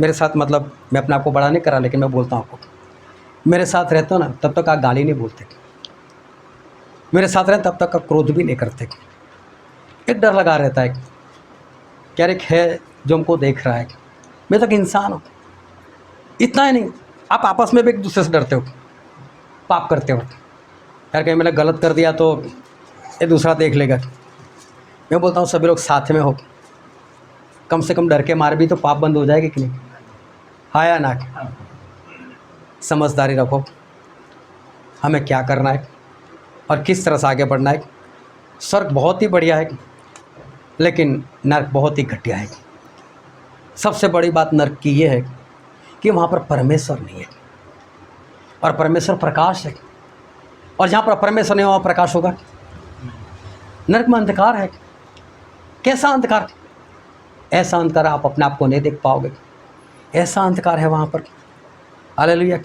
मेरे साथ, मतलब मैं अपने आप को बड़ा नहीं करा, लेकिन मैं बोलता हूँ आपको, मेरे साथ रहते हो ना तब तक आप गाली नहीं बोलते, मेरे साथ रहते तब तक आप क्रोध भी नहीं करते। एक डर लगा रहता है, क्या एक है जो हमको देख रहा है, मैं तक इंसान हूँ। इतना ही नहीं, आप आपस में भी एक दूसरे से डरते हो, पाप करते हो, यार कहीं मैंने गलत कर दिया तो ये दूसरा देख लेगा। मैं बोलता हूँ सभी लोग साथ में हो, कम से कम डर के मार भी तो पाप बंद हो जाएगी कि नहीं? हाँ या ना? समझदारी रखो, हमें क्या करना है और किस तरह से आगे बढ़ना है। स्वर्ग बहुत ही बढ़िया है, लेकिन नर्क बहुत ही घटिया है। सबसे बड़ी बात नर्क की ये है कि वहाँ पर परमेश्वर नहीं है, और परमेश्वर प्रकाश है, और जहाँ पर परमेश्वर नहीं वहाँ प्रकाश होगा। नर्क में अंधकार है। कैसा अंधकार? ऐसा अंधकार आप अपने आप को नहीं देख पाओगे, ऐसा अंधकार है वहाँ पर। हालेलुया।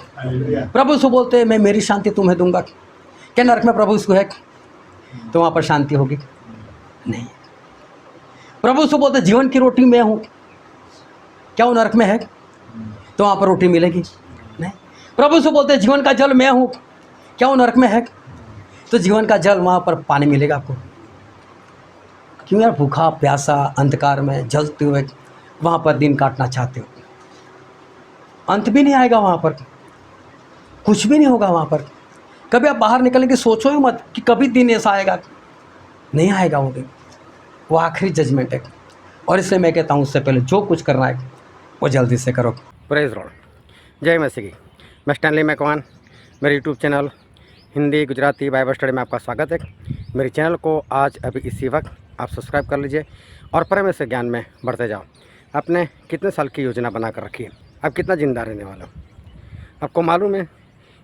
प्रभु से बोलते हैं मैं मेरी शांति तुम्हें दूंगा। क्या नरक में प्रभु इसको है तो वहाँ पर शांति होगी? नहीं। प्रभु से बोलते जीवन की रोटी मैं हूँ, क्या वो नरक में है तो वहाँ पर रोटी मिलेगी? नहीं। प्रभु से बोलते जीवन का जल मैं हूँ, क्या वो नरक में है तो जीवन का जल वहाँ पर पानी मिलेगा आपको? क्यों यार भूखा प्यासा अंधकार में जलते हुए वहाँ पर दिन काटना चाहते हो? अंत भी नहीं आएगा वहाँ पर, कुछ भी नहीं होगा वहाँ पर। कभी आप बाहर निकलेंगे सोचो ही मत कि कभी दिन ऐसा आएगा, नहीं आएगा वो दिन। वो आखिरी जजमेंट है, और इसलिए मैं कहता हूँ उससे पहले जो कुछ करना है वो जल्दी से करो। प्रेज लॉर्ड, जय मसीह की। मैं स्टैनली मैकवान, मेरे YouTube channel Hindi Gujarati Bible study में आपका स्वागत है। मेरे चैनल को आज अभी इसी वक्त आप सब्सक्राइब कर लीजिए और परमेश्वर ज्ञान में बढ़ते जाओ। आपने कितने साल की योजना बना कर रखी है? आप कितना जिंदा रहने वाले हो? आपको मालूम है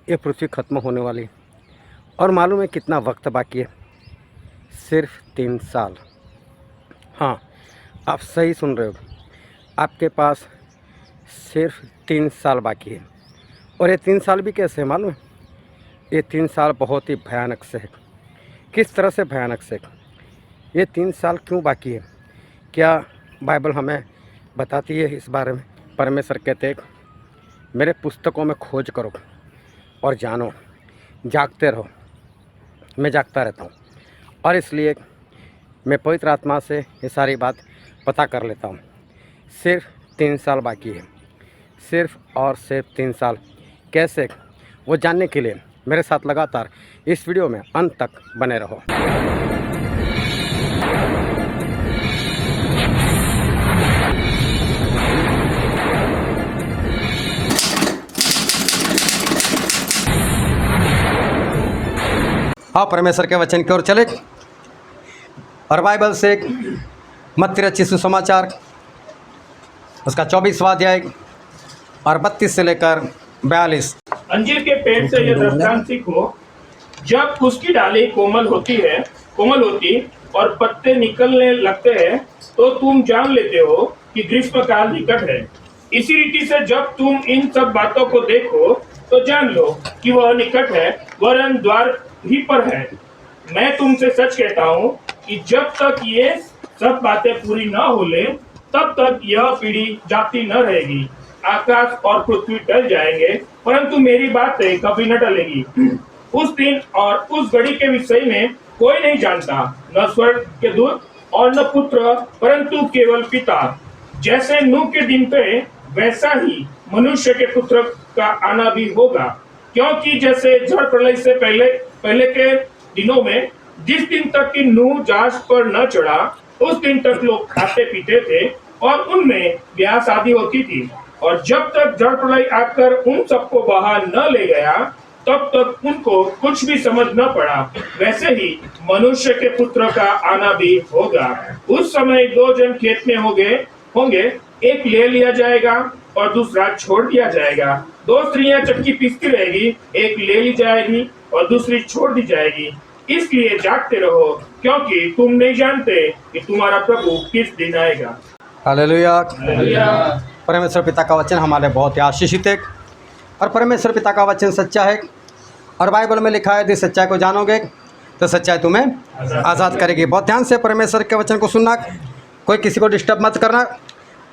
ये पृथ्वी खत्म होने वाली, और मालूम है कितना वक्त बाकी है? सिर्फ 3 साल। हाँ, आप सही सुन रहे हो, आपके पास सिर्फ 3 साल बाकी है। और ये 3 साल भी कैसे मालूम है? ये 3 साल बहुत ही भयानक से है। किस तरह से भयानक से? ये 3 साल क्यों बाकी है? क्या बाइबल हमें बताती है इस बारे में? परमेश्वर कहते हैं मेरे पुस्तकों में खोज करो और जानो, जागते रहो। मैं जागता रहता हूँ, और इसलिए मैं पवित्र आत्मा से ये सारी बात पता कर लेता हूँ। सिर्फ 3 साल बाकी है, सिर्फ और सिर्फ 3 साल। कैसे? वो जानने के लिए मेरे साथ लगातार इस वीडियो में अंत तक बने रहो। हाँ, परमेश्वर के वचन की ओर चले, और बाइबल से मत्ती रचित सुसमाचार उसका 24वां अध्याय और 32 से लेकर 42। अंजीर के पेड़ से यह दृष्टांत सीखो, जब उसकी डाली कोमल होती और पत्ते निकलने लगते हैं, तो तुम जान लेते हो कि ग्रीष्मकाल निकट है। इसी रीति से जब तुम इन सब बातों को देखो तो जान लो कि वह निकट है, वरन द्वार ही पर है। मैं तुमसे सच कहता हूँ कि जब तक ये सब बातें पूरी न हो ले, तब तक यह पीढ़ी जाती न रहेगी। आकाश और पृथ्वी टल जाएंगे, परंतु मेरी बातें कभी न टलेगी। उस दिन और उस घड़ी के विषय में कोई नहीं जानता, न स्वर्ग के दूत और न पुत्र, परंतु केवल पिता। जैसे नूह के दिन पे, वैसा ही मनुष्य के पुत्र का आना भी होगा। क्योंकि जैसे जल प्रलय से पहले के दिनों में, जिस दिन तक कि नूह जहाज पर न चढ़ा, उस दिन तक लोग खाते पीते थे और उनमें ब्याह शादी होती थी। और जब तक जल प्रलय आकर उन सबको बहा न ले गया, तब तक उनको कुछ भी समझ न पड़ा। वैसे ही मनुष्य के पुत्र का आना भी होगा। उस समय 2 जन खेत में होंगे, एक ले लिया जाएगा और दूसरा छोड़ दिया जाएगा। 2 स्त्रियां चक्की पीसती रहेगी, एक ले ली जाएगी और दूसरी छोड़ दी जाएगी। इसलिए जागते रहो, क्योंकि तुम नहीं जानते कि तुम्हारा प्रभु किस दिन आएगा। हालेलुया। परमेश्वर पिता का वचन हमारे बहुत ही आशीषित है, और परमेश्वर पिता का वचन सच्चा है, और बाइबल में लिखा है यदि सच्चाई को जानोगे तो सच्चाई तुम्हें आज़ाद करेगी। बहुत ध्यान से परमेश्वर के वचन को सुनना, कोई किसी को डिस्टर्ब मत करना,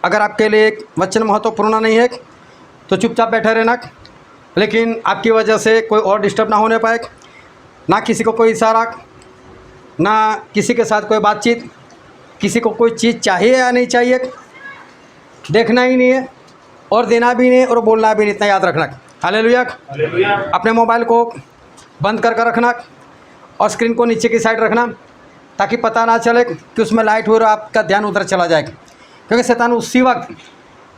अगर आपके लिए वचन महत्वपूर्ण नहीं है तो चुपचाप बैठे रहना, लेकिन आपकी वजह से कोई और डिस्टर्ब ना होने पाए, ना किसी को कोई इशारा, ना किसी के साथ कोई बातचीत, किसी को कोई चीज़ चाहिए या नहीं चाहिए, देखना ही नहीं है और देना भी नहीं और बोलना भी नहीं, इतना याद रखना। हालेलुया। हालेलुया। अपने मोबाइल को बंद कर रखना और स्क्रीन को नीचे की साइड रखना, ताकि पता ना चले कि उसमें लाइट हो और आपका ध्यान उधर चला जाए, क्योंकि शैतान उसी वक्त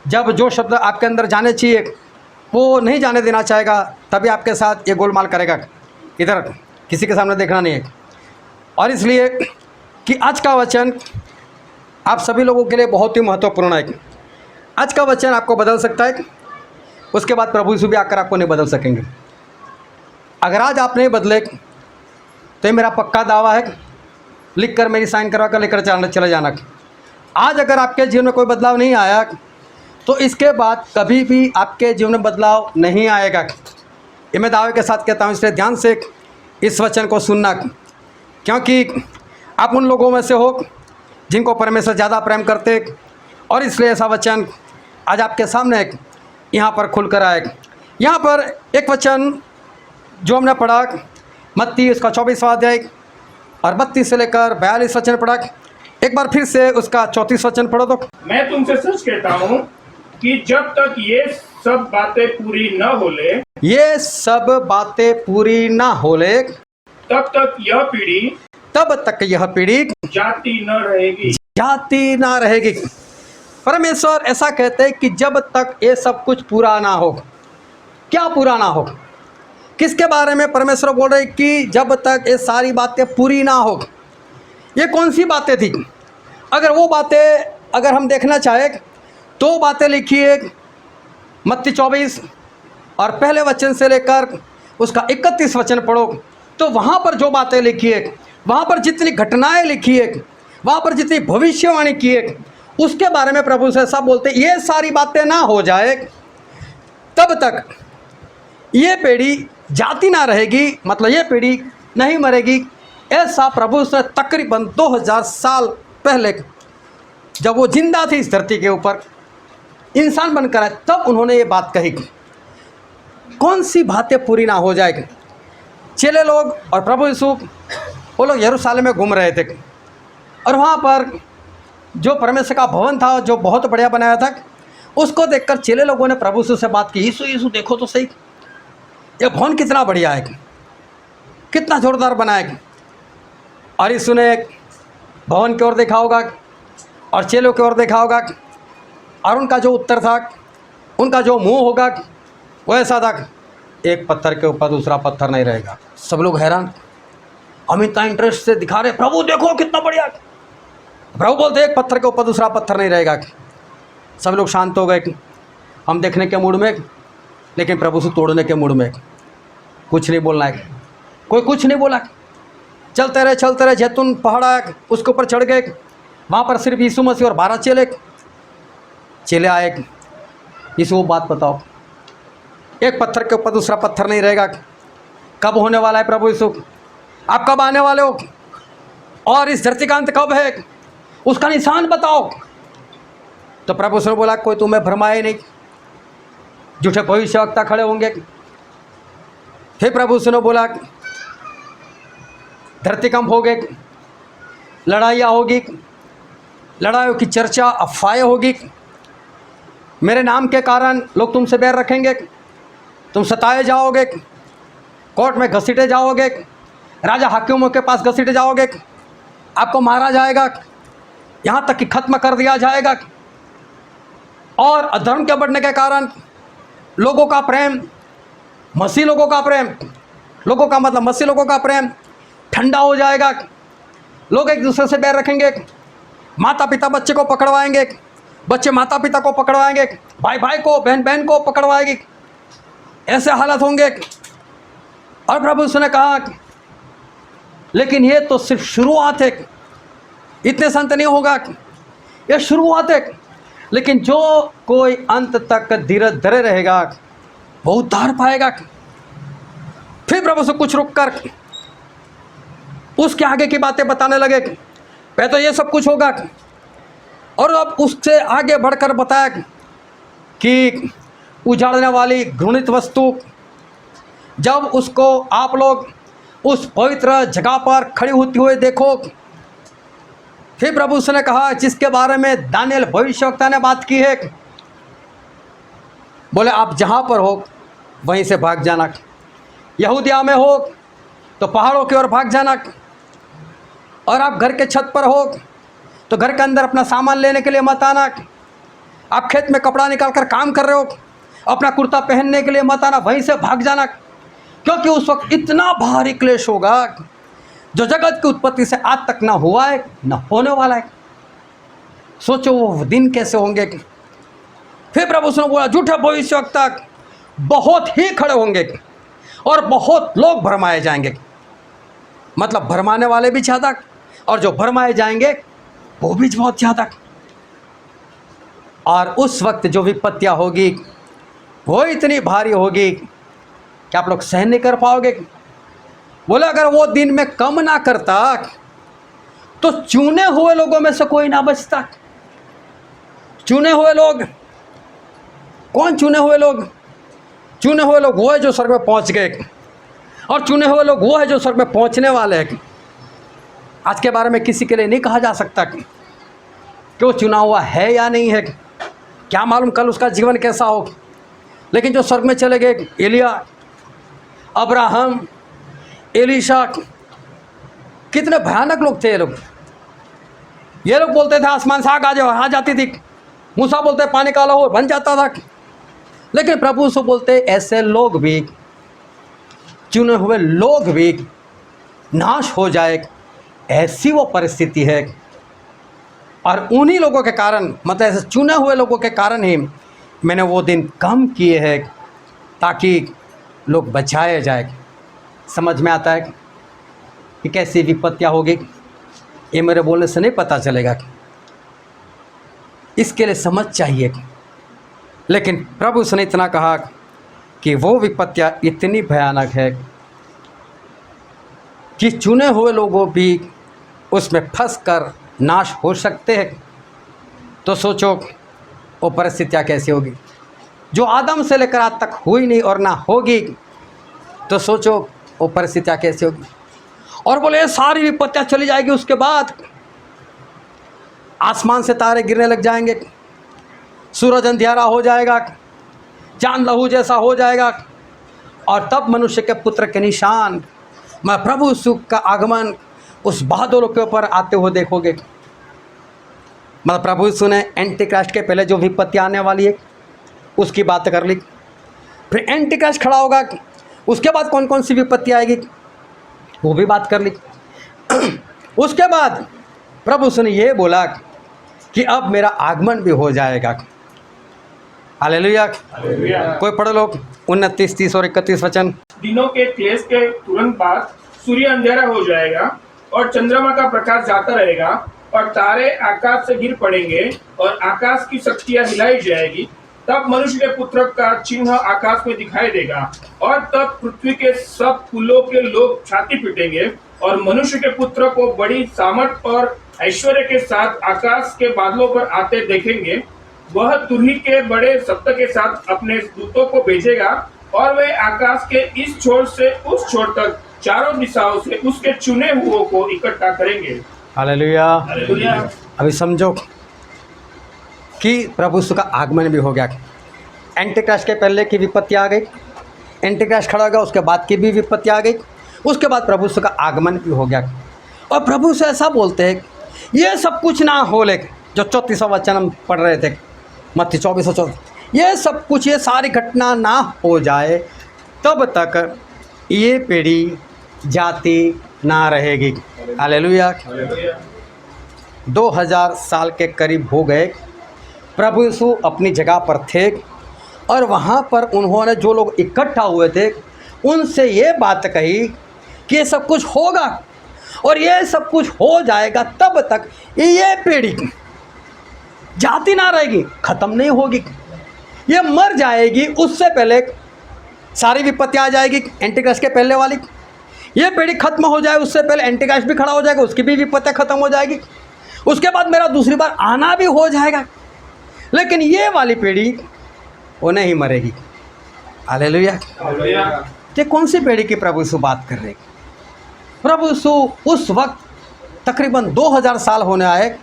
जब जो शब्द आपके अंदर जाने चाहिए वो नहीं जाने देना चाहेगा, तभी आपके साथ ये गोलमाल करेगा। इधर किसी के सामने देखना नहीं है। और इसलिए कि आज का वचन आप सभी लोगों के लिए बहुत ही महत्वपूर्ण है। आज का वचन आपको बदल सकता है, उसके बाद प्रभु यीशु भी आकर आपको नहीं बदल सकेंगे। अगर आज आप नहीं बदले तो ये मेरा पक्का दावा है, लिख कर मेरी साइन करवा कर लेकर चले जाना। आज अगर आपके जीवन में कोई बदलाव नहीं आया तो इसके बाद कभी भी आपके जीवन में बदलाव नहीं आएगा। ये मैं दावे के साथ कहता हूँ, इसलिए ध्यान से इस वचन को सुनना, क्योंकि आप उन लोगों में से हो जिनको परमेश्वर ज़्यादा प्रेम करते, और इसलिए ऐसा वचन आज आपके सामने यहाँ पर खुल कर आए। यहाँ पर एक वचन जो हमने पढ़ा मत्ती उसका 24वां अध्याय और 32 से लेकर 42 वचन पढ़ा। एक बार फिर से उसका 34 वचन पढ़ो तो। मैं तुमसे सच कहता हूँ कि जब तक ये सब बातें पूरी न होले, ये सब बातें पूरी ना होले, तब तक यह पीढ़ी जाती ना रहेगी। परमेश्वर ऐसा कहते हैं कि जब तक ये सब कुछ पूरा ना हो। क्या पूरा ना हो? किसके बारे में परमेश्वर बोल रहे कि जब तक ये सारी बातें पूरी ना हो? ये कौन सी बातें थी? अगर वो बातें अगर हम देखना चाहें तो बातें लिखी है मत्ती 24 और पहले वचन से लेकर उसका 31 वचन पढ़ो तो वहाँ पर जो बातें लिखी है, वहाँ पर जितनी घटनाएं लिखी है, वहाँ पर जितनी भविष्यवाणी की है, उसके बारे में प्रभु से ऐसा बोलते, ये सारी बातें ना हो जाए तब तक ये पीढ़ी जाती ना रहेगी, मतलब ये पीढ़ी नहीं मरेगी। ऐसा प्रभु से तकरीबन 2000 साल पहले जब वो जिंदा थी इस धरती के ऊपर इंसान बनकर आए, तब उन्होंने ये बात कही। कौन सी बातें पूरी ना हो जाएगी? चेले लोग और प्रभु यीशु वो लोग यरूशलेम में घूम रहे थे और वहाँ पर जो परमेश्वर का भवन था जो बहुत बढ़िया बनाया था, उसको देखकर चेले लोगों ने प्रभु यीशु से बात की, यीशु देखो तो सही, ये भवन कितना बढ़िया है, कितना ज़ोरदार बनाया। और यीशु ने भवन की ओर देखा होगा और चेलों की ओर देखा होगा और उनका जो उत्तर था, उनका जो मुंह होगा वो ऐसा था, एक पत्थर के ऊपर दूसरा पत्थर नहीं रहेगा। सब लोग हैरान, हम इतना इंटरेस्ट से दिखा रहे, प्रभु देखो कितना बढ़िया। प्रभु बोलते एक पत्थर के ऊपर दूसरा पत्थर नहीं रहेगा। सब लोग शांत हो गए, हम देखने के मूड में, लेकिन प्रभु से तोड़ने के मूड में। कुछ नहीं बोलना है, कोई कुछ नहीं बोला। चलते रहे जैतून पहाड़ आए, उसके ऊपर चढ़ गए। वहाँ पर सिर्फ यीशु मसीह और 12 चेले आए। यीशु वो बात बताओ, एक पत्थर के ऊपर दूसरा पत्थर नहीं रहेगा, कब होने वाला है? प्रभु यीशु आप कब आने वाले हो और इस धरती का अंत कब है, उसका निशान बताओ। तो प्रभु यीशु ने बोला, कोई तुम्हें भरमाए नहीं, झूठे भविष्यवक्ता खड़े होंगे। फिर प्रभु यीशु ने बोला, धरती कंप होगे, लड़ाइयाँ होगी, लड़ाइयों की चर्चा अफवाहें होगी, मेरे नाम के कारण लोग तुमसे बैर रखेंगे, तुम सताए जाओगे, कोर्ट में घसीटे जाओगे, राजा हाकिमों के पास घसीटे जाओगे, आपको मारा जाएगा, यहाँ तक कि खत्म कर दिया जाएगा। और अधर्म के बढ़ने के कारण लोगों का प्रेम, मसीह लोगों का प्रेम, लोगों का मतलब मसीह लोगों का प्रेम ठंडा हो जाएगा। लोग एक दूसरे से बैर रखेंगे, माता पिता बच्चे को पकड़वाएंगे, बच्चे माता पिता को पकड़वाएंगे, भाई भाई को, बहन बहन को पकड़वाएगी, ऐसे हालत होंगे। और प्रभु ने कहा, लेकिन ये तो सिर्फ शुरुआत है, इतने से अंत नहीं होगा, ये शुरुआत है। लेकिन जो कोई अंत तक धीरज धरे रहेगा वो उद्धार पाएगा। फिर प्रभु से कुछ रुक कर उसके आगे की बातें बताने लगे। पहले तो ये सब कुछ होगा और अब उससे आगे बढ़कर बताया कि उजाड़ने वाली घृणित वस्तु, जब उसको आप लोग उस पवित्र जगह पर खड़ी होती हुए देखो, फिर प्रभु उसने कहा जिसके बारे में दानियल भविष्यवक्ता ने बात की है, बोले आप जहाँ पर हो वहीं से भाग जाना, यहूदिया में हो तो पहाड़ों की ओर भाग जाना, और आप घर के छत पर हो तो घर के अंदर अपना सामान लेने के लिए मत आना, आप खेत में कपड़ा निकाल कर काम कर रहे हो अपना कुर्ता पहनने के लिए मत आना, वहीं से भाग जाना, क्योंकि उस वक्त इतना भारी क्लेश होगा जो जगत की उत्पत्ति से आज तक ना हुआ है ना होने वाला है। सोचो वो दिन कैसे होंगे। फिर प्रभु उसने बोला झूठे भविष्यवक्ता बहुत ही खड़े होंगे और बहुत लोग भरमाए जाएंगे, मतलब भरमाने वाले भी ज़्यादा और जो भरमाए जाएंगे वो भी बहुत ज़्यादा। और उस वक्त जो विपत्तियाँ होगी वो इतनी भारी होगी कि आप लोग सहन नहीं कर पाओगे। बोले अगर वो दिन में कम ना करता तो चुने हुए लोगों में से कोई ना बचता। चुने हुए लोग कौन? चुने हुए लोग, चुने हुए लोग वो है जो स्वर्ग में पहुंच गए, और चुने हुए लोग वो है जो स्वर्ग में पहुंचने वाले हैं। आज के बारे में किसी के लिए नहीं कहा जा सकता कि वो चुना हुआ है या नहीं है, क्या मालूम कल उसका जीवन कैसा हो। लेकिन जो स्वर्ग में चले गए, एलिया, अब्राहम, एलीशा, कितने भयानक लोग थे ये लोग। ये लोग बोलते थे आसमान से आग आ जाती थी, मूसा बोलते पानी काला हो बन जाता था। लेकिन प्रभु से बोलते ऐसे लोग भी, चुने हुए लोग भी नाश हो जाए, ऐसी वो परिस्थिति है। और उन्हीं लोगों के कारण, मतलब ऐसे चुने हुए लोगों के कारण ही मैंने वो दिन कम किए हैं ताकि लोग बचाए जाए। समझ में आता है कि कैसी विपत्तियाँ होगी, ये मेरे बोलने से नहीं पता चलेगा, इसके लिए समझ चाहिए। लेकिन प्रभु उसने इतना कहा कि वो विपत्तियाँ इतनी भयानक है कि चुने हुए लोगों भी उसमें फंसकर नाश हो सकते हैं। तो सोचो वो परिस्थितियाँ कैसी होगी जो आदम से लेकर आज तक हुई नहीं और ना होगी। तो सोचो वो परिस्थितियाँ कैसी होगी। और बोले ये सारी विपत्तियाँ चली जाएगी, उसके बाद आसमान से तारे गिरने लग जाएंगे, सूरज अंधियारा हो जाएगा, चांद लहू जैसा हो जाएगा, और तब मनुष्य के पुत्र के निशान, मैं प्रभु सुख का आगमन उस बादलों के ऊपर आते हुए देखोगे। मतलब प्रभु यीशु ने एंटी क्राइस्ट के पहले जो विपत्ति आने वाली है उसकी बात कर ली, फिर एंटी क्राइस्ट खड़ा होगा, उसके बाद कौन कौन सी विपत्ति आएगी वो भी बात कर ली। उसके बाद प्रभु यीशु ने ये बोला कि अब मेरा आगमन भी हो जाएगा। हालेलुया। कोई पढ़ो लोग 29, 30 और 31 वचन। दिनों के क्लेश के तुरंत बाद सूर्य अंधेरा हो जाएगा और चंद्रमा का प्रकाश जाता रहेगा और तारे आकाश से गिर पड़ेंगे और आकाश की शक्तियां हिलाई जाएगी। तब मनुष्य के पुत्र का चिन्ह आकाश में दिखाई देगा और तब पृथ्वी के सब कुलों के लोग छाती पीटेंगे और मनुष्य के पुत्र को बड़ी सामर्थ और ऐश्वर्य के साथ आकाश के बादलों पर आते देखेंगे। वह तुरही के बड़े शब्द के साथ अपने दूतों को भेजेगा और वे आकाश के इस छोर से उस छोर तक चारों दिशाओं से उसके चुने हुओं को इकट्ठा करेंगे। हालेलुया। हालेलुया। अभी समझो कि प्रभु यीशु का आगमन भी हो गया। एंटीक्राइस्ट के पहले की विपत्ति आ गई, एंटीक्राइस्ट खड़ा हो गया, उसके बाद की भी विपत्ति आ गई, उसके बाद प्रभु यीशु का आगमन भी हो गया। और प्रभु से ऐसा बोलते हैं ये सब कुछ ना हो, ले जो 34वां वचन हम पढ़ रहे थे मत्ती 24:24, ये सब कुछ, ये सारी घटना ना हो जाए तब तक ये पीढ़ी जाती ना रहेगी। हालेलुया। 2000 साल के करीब हो गए प्रभु यीशु अपनी जगह पर थे और वहाँ पर उन्होंने जो लोग इकट्ठा हुए थे उनसे ये बात कही कि ये सब कुछ होगा और ये सब कुछ हो जाएगा, तब तक ये पीढ़ी जाती ना रहेगी, ख़त्म नहीं होगी, ये मर जाएगी। उससे पहले सारी विपत्ति आ जाएगी एंटीक्राइस्ट के पहले वाली, ये पीढ़ी खत्म हो जाए उससे पहले एंटीक्राइस्ट भी खड़ा हो जाएगा, उसकी भी विपत्तियाँ खत्म हो जाएगी। उसके बाद मेरा दूसरी बार आना भी हो जाएगा, लेकिन ये वाली पीढ़ी वो नहीं मरेगी। हालेलुया। हालेलुया। ये कौन सी पीढ़ी की प्रभु यीशु बात कर रहे हैं? प्रभु यीशु उस वक्त तकरीबन 2000 साल होने आए,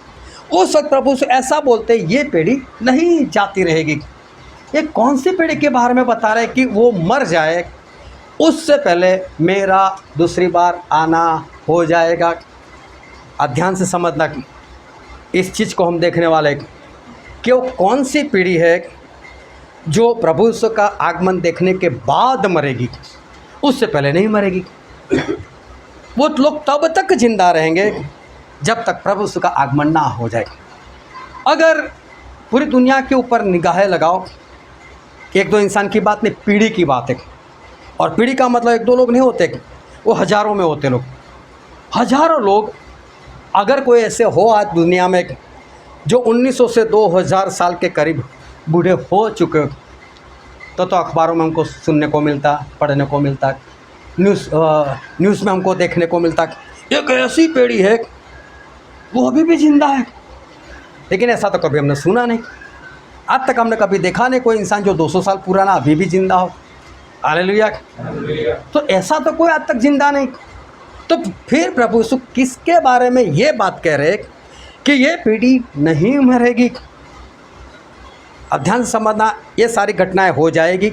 उस वक्त प्रभु यीशु ऐसा बोलते ये पीढ़ी नहीं जाती रहेगी। ये कौन सी पीढ़ी के बारे में बता रहे कि वो मर जाए, उससे पहले मेरा दूसरी बार आना हो जाएगा। ध्यान से समझना कि इस चीज़ को हम देखने वाले कि वो कौन सी पीढ़ी है जो प्रभु यीशु का आगमन देखने के बाद मरेगी, उससे पहले नहीं मरेगी। वो लोग तब तक जिंदा रहेंगे जब तक प्रभु यीशु का आगमन ना हो जाए। अगर पूरी दुनिया के ऊपर निगाहें लगाओ, एक दो इंसान की बात नहीं, पीढ़ी की बात है। और पीढ़ी का मतलब एक दो लोग नहीं होते, वो हज़ारों में होते लोग, हज़ारों लोग। अगर कोई ऐसे हो आज दुनिया में जो 1900 से 2000 साल के करीब बूढ़े हो चुके तो अखबारों में हमको सुनने को मिलता, पढ़ने को मिलता, न्यूज़ में हमको देखने को मिलता एक ऐसी पीढ़ी है वो अभी भी जिंदा है। लेकिन ऐसा तो कभी हमने सुना नहीं, आज तक हमने कभी देखा नहीं कोई इंसान जो 200 साल पुराना अभी भी जिंदा हो। हालेलुया। तो ऐसा तो कोई आज तक जिंदा नहीं। तो फिर प्रभु यीशु किसके बारे में ये बात कह रहे कि ये पीढ़ी नहीं मरेगी? ध्यान से समझना, ये सारी घटनाएं हो जाएगी।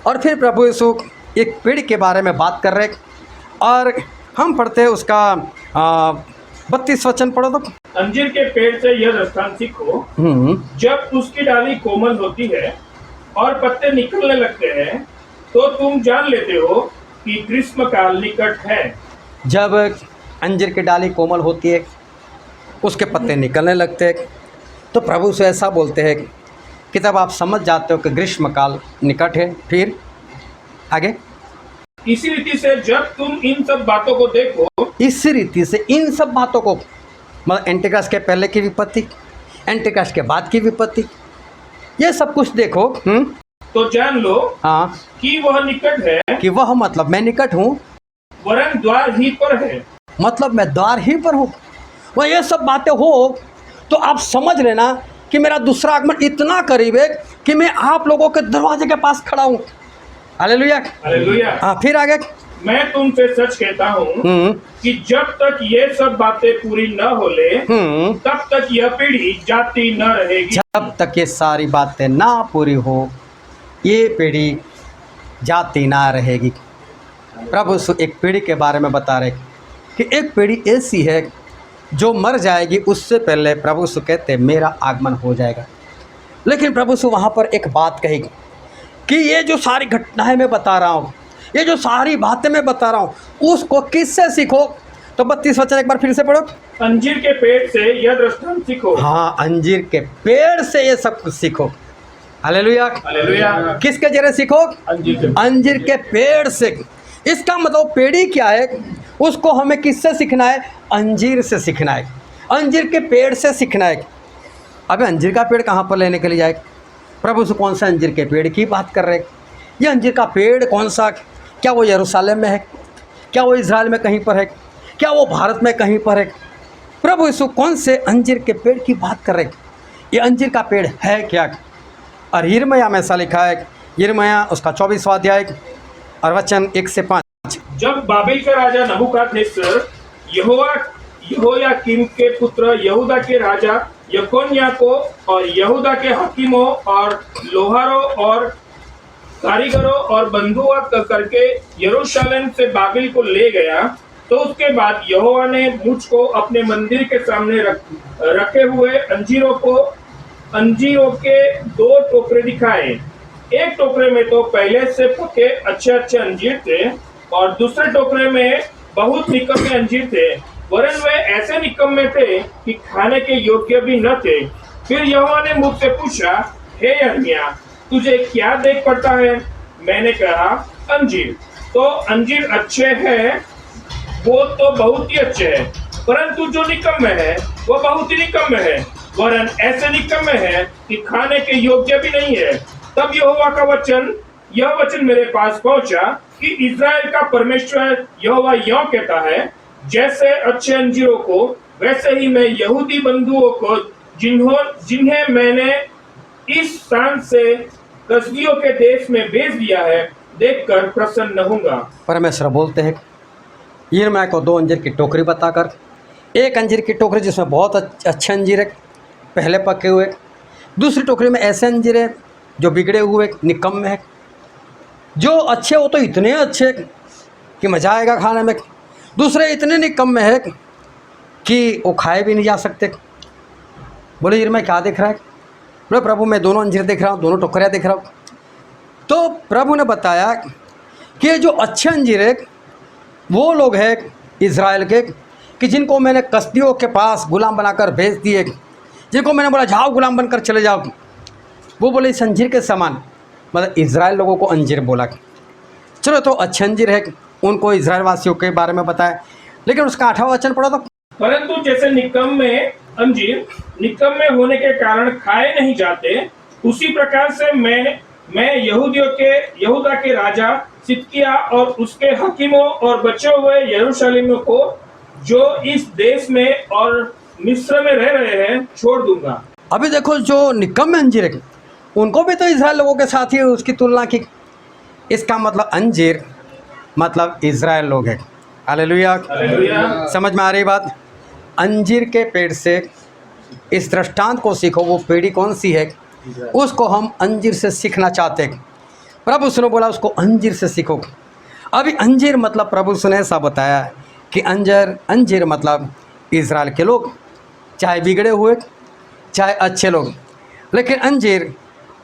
और फिर प्रभु यीशु एक पीढ़ी के बारे में बात कर रहे, और हम पढ़ते हैं उसका 32 वचन पढ़ो तो। अंजीर के पेड़ से यह दृष्टांत सीखो, जब उसकी डाली कोमल होती है और पत्ते निकलने लगते हैं तो तुम जान लेते हो कि ग्रीष्म काल निकट है। जब अंजीर की डाली कोमल होती है, उसके पत्ते निकलने लगते हैं, तो प्रभु से ऐसा बोलते हैं कि तब आप समझ जाते हो कि ग्रीष्म काल निकट है। फिर आगे, इसी रीति से जब तुम इन सब बातों को देखो, इसी रीति से इन सब बातों को, मतलब एंटिक्राइस्ट के पहले की विपत्ति, एंटिक्राइस्ट के बाद की विपत्ति, ये सब कुछ देखो, तो जान लो हाँ कि वह निकट है, कि वह मतलब मैं निकट हूँ, वरन द्वार ही पर है। मतलब मैं द्वार ही पर हूँ। वह ये सब बातें हो तो आप समझ लेना कि मेरा दूसरा आगमन इतना करीब है कि मैं आप लोगों के दरवाजे के पास खड़ा हूँ। हालेलुया। हालेलुया। हाँ, फिर आगे, मैं तुमसे सच कहता हूँ कि जब तक ये सब बातें पूरी न हो ले तब तक यह पीढ़ी जाती न रहेगी। जब तक ये सारी बातें ना पूरी हो ये पीढ़ी जाती ना रहेगी। प्रभु यीशु एक पीढ़ी के बारे में बता रहे कि एक पीढ़ी ऐसी है जो मर जाएगी, उससे पहले प्रभु यीशु कहते मेरा आगमन हो जाएगा। लेकिन प्रभु यीशु वहाँ पर एक बात कहेगी कि ये जो सारी घटनाएं मैं बता रहा हूँ, ये जो सारी बातें मैं बता रहा हूँ, उसको किससे सीखो? तो 32 वचन एक बार फिर से पढ़ो। अंजीर के पेड़ से यह दृष्टांत सीखो। हाँ, अंजीर के पेड़ से ये सब कुछ सीखो। हालेलुया। हालेलुया। किसके जरिए सीखो? अंजीर के पेड़ से। इसका मतलब पेड़ी क्या है, उसको हमें किससे सीखना है? अंजीर से सीखना है, अंजीर के पेड़ से सीखना है। अबे अंजीर का पेड़ कहाँ पर लेने के लिए जाए? प्रभु से कौन सा अंजीर के पेड़ की बात कर रहे हैं? ये अंजीर का पेड़ कौन सा? क्या वो यरूशलेम में है? क्या वो इज़राइल में कहीं पर है? क्या वो भारत में कहीं पर है? प्रभु यीशु कौन से अंजीर के पेड़ की बात कर रहे हैं? ये अंजीर का पेड़ है क्या? और यिर्मयाह में ऐसा लिखा है, यिर्मयाह उसका 24वां अध्याय और वचन 1 से 5। जब बाबिल का राजा नबूकदनेस्सर यहोयाकीम के पुत्र यहूदा के राजा यकोन्याह को और यहूदा के हकीमों और लोहारों और कारीगरों और बंधुआ करके यरूशलेम से बाबिल को ले गया, तो उसके बाद यहोवा ने मुझको अपने मंदिर के सामने रखे हुए अंजीरों के 2 टोकरे दिखाए। एक टोकरे में तो पहले से पके अच्छे अच्छे अंजीर थे और दूसरे टोकरे में बहुत निकम्मे अंजीर थे, वरन वे ऐसे निकम्मे थे कि खाने के योग्य भी न थे। फिर यहोवा ने मुझसे पूछा, हे यिर्मयाह, तुझे क्या देख पड़ता है? मैंने कहा, अंजीर। तो अंजीर अच्छे हैं, वो तो बहुत ही अच्छे हैं, परंतु जो निकम्मे है वो बहुत ही निकम्मे है, वरन ऐसे निकम्मे हैं कि खाने के योग्य भी नहीं है। तब यहोवा का यह वचन मेरे पास पहुंचा कि इज़राइल का परमेश्वर यहोवा यूं कहता है, जैसे अच्छे अंजीरों को वैसे ही मैं यहूदी बंधुओं को जिन्हें मैंने इस शान से कसदियों के देश में भेज दिया है देखकर प्रसन्न होऊंगा। परमेश्वर बोलते हैं यिर्मयाह को 2 अंजीर की टोकरी बताकर, एक अंजीर की टोकरी जिसमें बहुत अच्छे अंजीर है, पहले पके हुए, दूसरी टोकरी में ऐसे अंजीर है जो बिगड़े हुए, निकम्मे है। जो अच्छे हो तो इतने अच्छे कि मज़ा आएगा खाने में, दूसरे इतने निकम्मे है कि वो खाए भी नहीं जा सकते। बोले यिर्मयाह क्या देख रहा है? बोले प्रभु मैं दोनों अंजीर देख रहा हूँ, दोनों टोकरियाँ देख रहा हूँ। तो प्रभु ने बताया कि जो अच्छे अंजीर है वो लोग हैं इज़राइल के, कि जिनको मैंने कसदियों के पास गुलाम बनाकर भेज दिए, जिनको मैंने बोला जाओ गुलाम बनकर चले जाओ। वो बोले इस अंजीर के समान, मतलब इज़राइल लोगों को अंजीर बोला। चलो तो अच्छे अंजीर है, उनको इज़राइल वासियों के बारे में बताया। लेकिन उसका 8वां वचन पढ़ो तो, परंतु जैसे निकम्मे अंजीर निकम्मे होने के कारण खाए नहीं जाते, उसी प्रकार से मैं यहूदा के राजा सिदकिय्याह और उसके हकीमों और बचे हुए यरूशलेम को जो इस देश में और मिस्र में रह रहे हैं छोड़ दूंगा। अभी देखो जो निकम्मे अंजीर है उनको भी तो इज़राइल लोगों के साथ ही उसकी तुलना की। इसका मतलब अंजीर मतलब इज़राइल लोग हैं। Hallelujah, hallelujah. समझ में आ रही बात? अंजीर के पेड़ से इस दृष्टांत को सीखो। वो पेड़ी कौन सी है उसको हम अंजीर से सीखना चाहते हैं। प्रभु उसने बोला उसको अंजीर से सीखो। अभी अंजीर मतलब प्रभु ने ऐसा बताया कि अंजीर मतलब इज़राइल के लोग, चाहे बिगड़े हुए चाहे अच्छे लोग, लेकिन अंजीर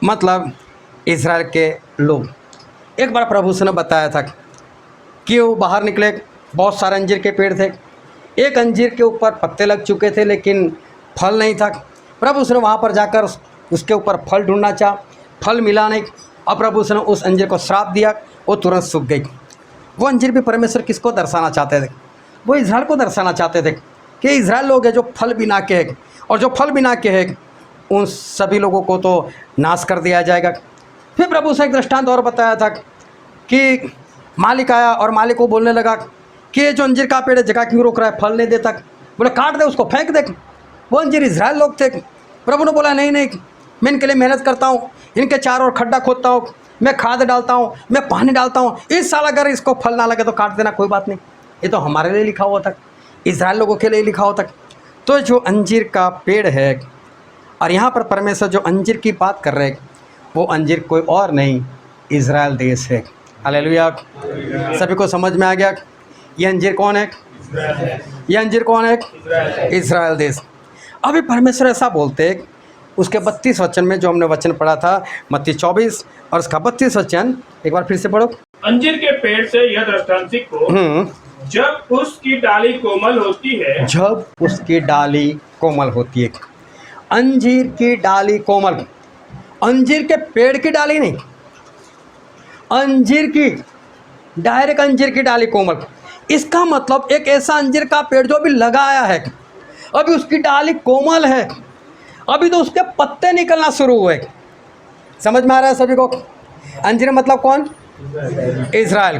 मतलब इज़राइल के लोग। एक बार प्रभु ने बताया था कि वो बाहर निकले, बहुत सारे अंजीर के पेड़ थे, एक अंजीर के ऊपर पत्ते लग चुके थे लेकिन फल नहीं था। प्रभु ने वहाँ पर जाकर उसके ऊपर फल ढूंढना चाहा, फल मिला नहीं। अब प्रभु ने उस अंजीर को श्राप दिया, वो तुरंत सूख गई। वो अंजीर भी परमेश्वर किसको दर्शाना चाहते थे? वो इज़राइल को दर्शाना चाहते थे कि इज़राइल लोग हैं जो फल बिना के हैं, और जो फल बिना के हैं उन सभी लोगों को तो नाश कर दिया जाएगा। फिर प्रभु से एक दृष्टांत और बताया था कि मालिक आया और मालिक को बोलने लगा कि ये जो अंजीर का पेड़ है जगह क्यों रोक रहा है, फल नहीं देता। बोले काट दे उसको, फेंक दे। वो अंजीर इज़राइल लोग थे। प्रभु ने बोला नहीं नहीं, मैं इनके लिए मेहनत करता हूँ, इनके चारों ओर खड्डा खोदता हूँ, मैं खाद डालता हूँ, मैं पानी डालता हूँ, इस साल अगर इसको फल ना लगे तो काट देना, कोई बात नहीं। ये तो हमारे लिए लिखा हुआ था, इज़राइल लोगों के लिए लिखा हुआ था। तो जो अंजीर का पेड़ है, और यहाँ पर परमेश्वर जो अंजीर की बात कर रहे हैं वो अंजीर कोई और नहीं, इज़राइल देश है। हालेलुया। सभी को समझ में आ गया ये अंजीर कौन है? ये अंजीर कौन है? इज़राइल देश। अभी परमेश्वर ऐसा बोलते हैं उसके 32 वचन में, जो हमने वचन पढ़ा था मत्ती 24 और उसका 32 वचन, एक बार फिर से पढ़ो। अंजीर के पेड़ से यह दृष्टांत सीखो, जब उसकी डाली कोमल होती है, जब उसकी डाली कोमल होती है। अंजीर की डाली कोमल, अंजीर के पेड़ की डाली नहीं, अंजीर की डायरेक्ट अंजीर की डाली कोमल। इसका मतलब एक ऐसा अंजीर का पेड़ जो अभी लगाया है, अभी उसकी डाली कोमल है, अभी तो उसके पत्ते निकलना शुरू हुए। समझ में आ रहा है सभी को? अंजीर मतलब कौन? इज़राइल।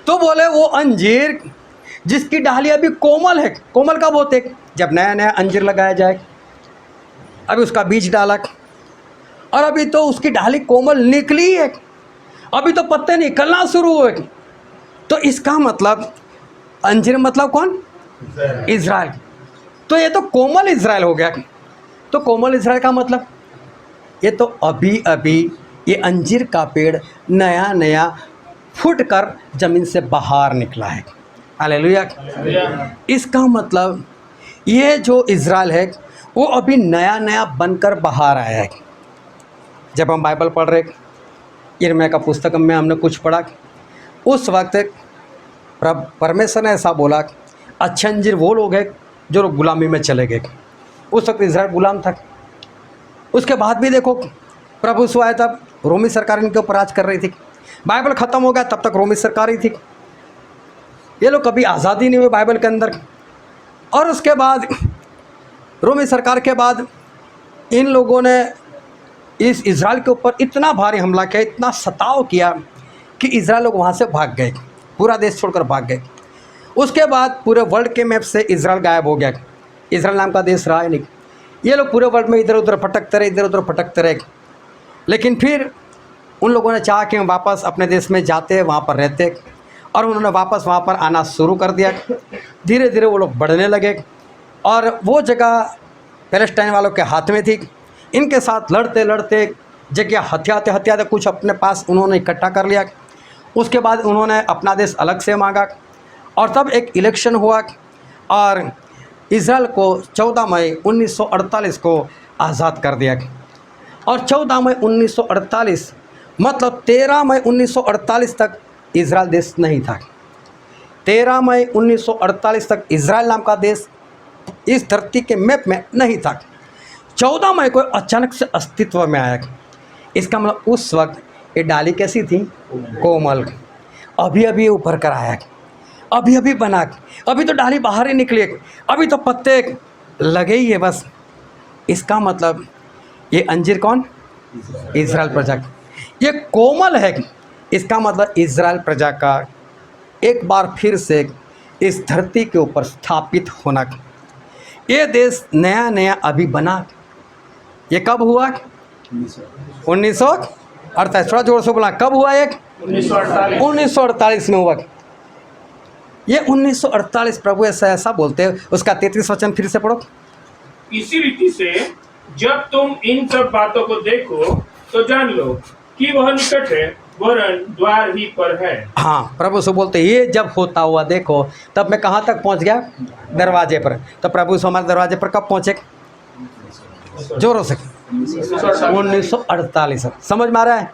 तो बोले वो अंजीर जिसकी डाली अभी कोमल है। कोमल कब होते? जब नया नया अंजीर लगाया जाए, अभी उसका बीज डाला और अभी तो उसकी डाली कोमल निकली है, अभी तो पत्ते निकलना शुरू हुए। तो इसका मतलब अंजीर मतलब कौन? इज़राइल। तो ये तो कोमल इज़राइल हो गया। तो कोमल इज़राइल का मतलब ये तो अभी अभी ये अंजीर का पेड़ नया नया फूट कर ज़मीन से बाहर निकला है। हालेलुया। इसका मतलब ये जो इज़राइल है वो अभी नया नया बनकर बाहर आया है। जब हम बाइबल पढ़ रहे, यिर्मयाह का पुस्तक में हमने कुछ पढ़ा, उस वक्त परमेश्वर ने ऐसा बोला, अच्छे अंजीर वो लोग हैं जो गुलामी में चले गए। उस वक्त इज़राइल गुलाम था। उसके बाद भी देखो प्रभु यीशु आया तब रोमी सरकार इनके ऊपर राज कर रही थी। बाइबल ख़त्म हो गया तब तक रोमी सरकार ही थी। ये लोग कभी आज़ादी नहीं हुए बाइबल के अंदर। और उसके बाद रोमी सरकार के बाद इन लोगों ने इस इज़राइल के ऊपर इतना भारी हमला किया, इतना सताव किया कि इज़राइल लोग वहाँ से भाग गए, पूरा देश छोड़कर भाग गए। उसके बाद पूरे वर्ल्ड के मैप से इज़राइल गायब हो गया। इजराइल नाम का देश रहा है नहीं। ये लोग पूरे वर्ल्ड में इधर उधर भटकते रहे। लेकिन फिर उन लोगों ने चाहा कि हम वापस अपने देश में जाते, वहाँ पर रहते, और उन्होंने वापस वहाँ पर आना शुरू कर दिया। धीरे धीरे वो लोग बढ़ने लगे और वो जगह पैलेस्टाइन वालों के हाथ में थी। इनके साथ लड़ते लड़ते जगह हथियाते कुछ अपने पास उन्होंने इकट्ठा कर लिया। उसके बाद उन्होंने अपना देश अलग से मांगा और तब एक इलेक्शन हुआ और इजराइल को 14 मई 1948 को आज़ाद कर दिया। और 14 मई 1948 मतलब 13 मई 1948 तक इजराइल देश नहीं था। 13 मई 1948 तक इजराइल नाम का देश इस धरती के मैप में नहीं था। 14 मई को अचानक से अस्तित्व में आया। इसका मतलब उस वक्त ये डाली कैसी थी? कोमल। अभी अभी उभर कर आया, अभी अभी बना, अभी तो डाली बाहर ही निकली, अभी तो पत्ते लगे ही है बस। इसका मतलब ये अंजीर कौन? इजराइल प्रजा। ये कोमल है, इसका मतलब इजराइल प्रजा का एक बार फिर से इस धरती के ऊपर स्थापित होना। ये देश नया नया अभी बना। ये कब हुआ? 1948। थोड़ा जोर से बोला, कब हुआ? 1948 में हुआ। ये 1948 प्रभु ऐसा बोलते हैं। उसका 33 वचन फिर से पढ़ो। इसी रीति से जब तुम इन सब बातों को देखो तो जान लो कि वह निकट है, वरन द्वार ही पर है। हाँ, प्रभु से बोलते ये जब होता हुआ देखो, तब मैं कहाँ तक पहुँच गया? दरवाजे पर। तो प्रभु से हमारे दरवाजे पर कब पहुँचे? जोरों से 1948। समझ में आ रहा है?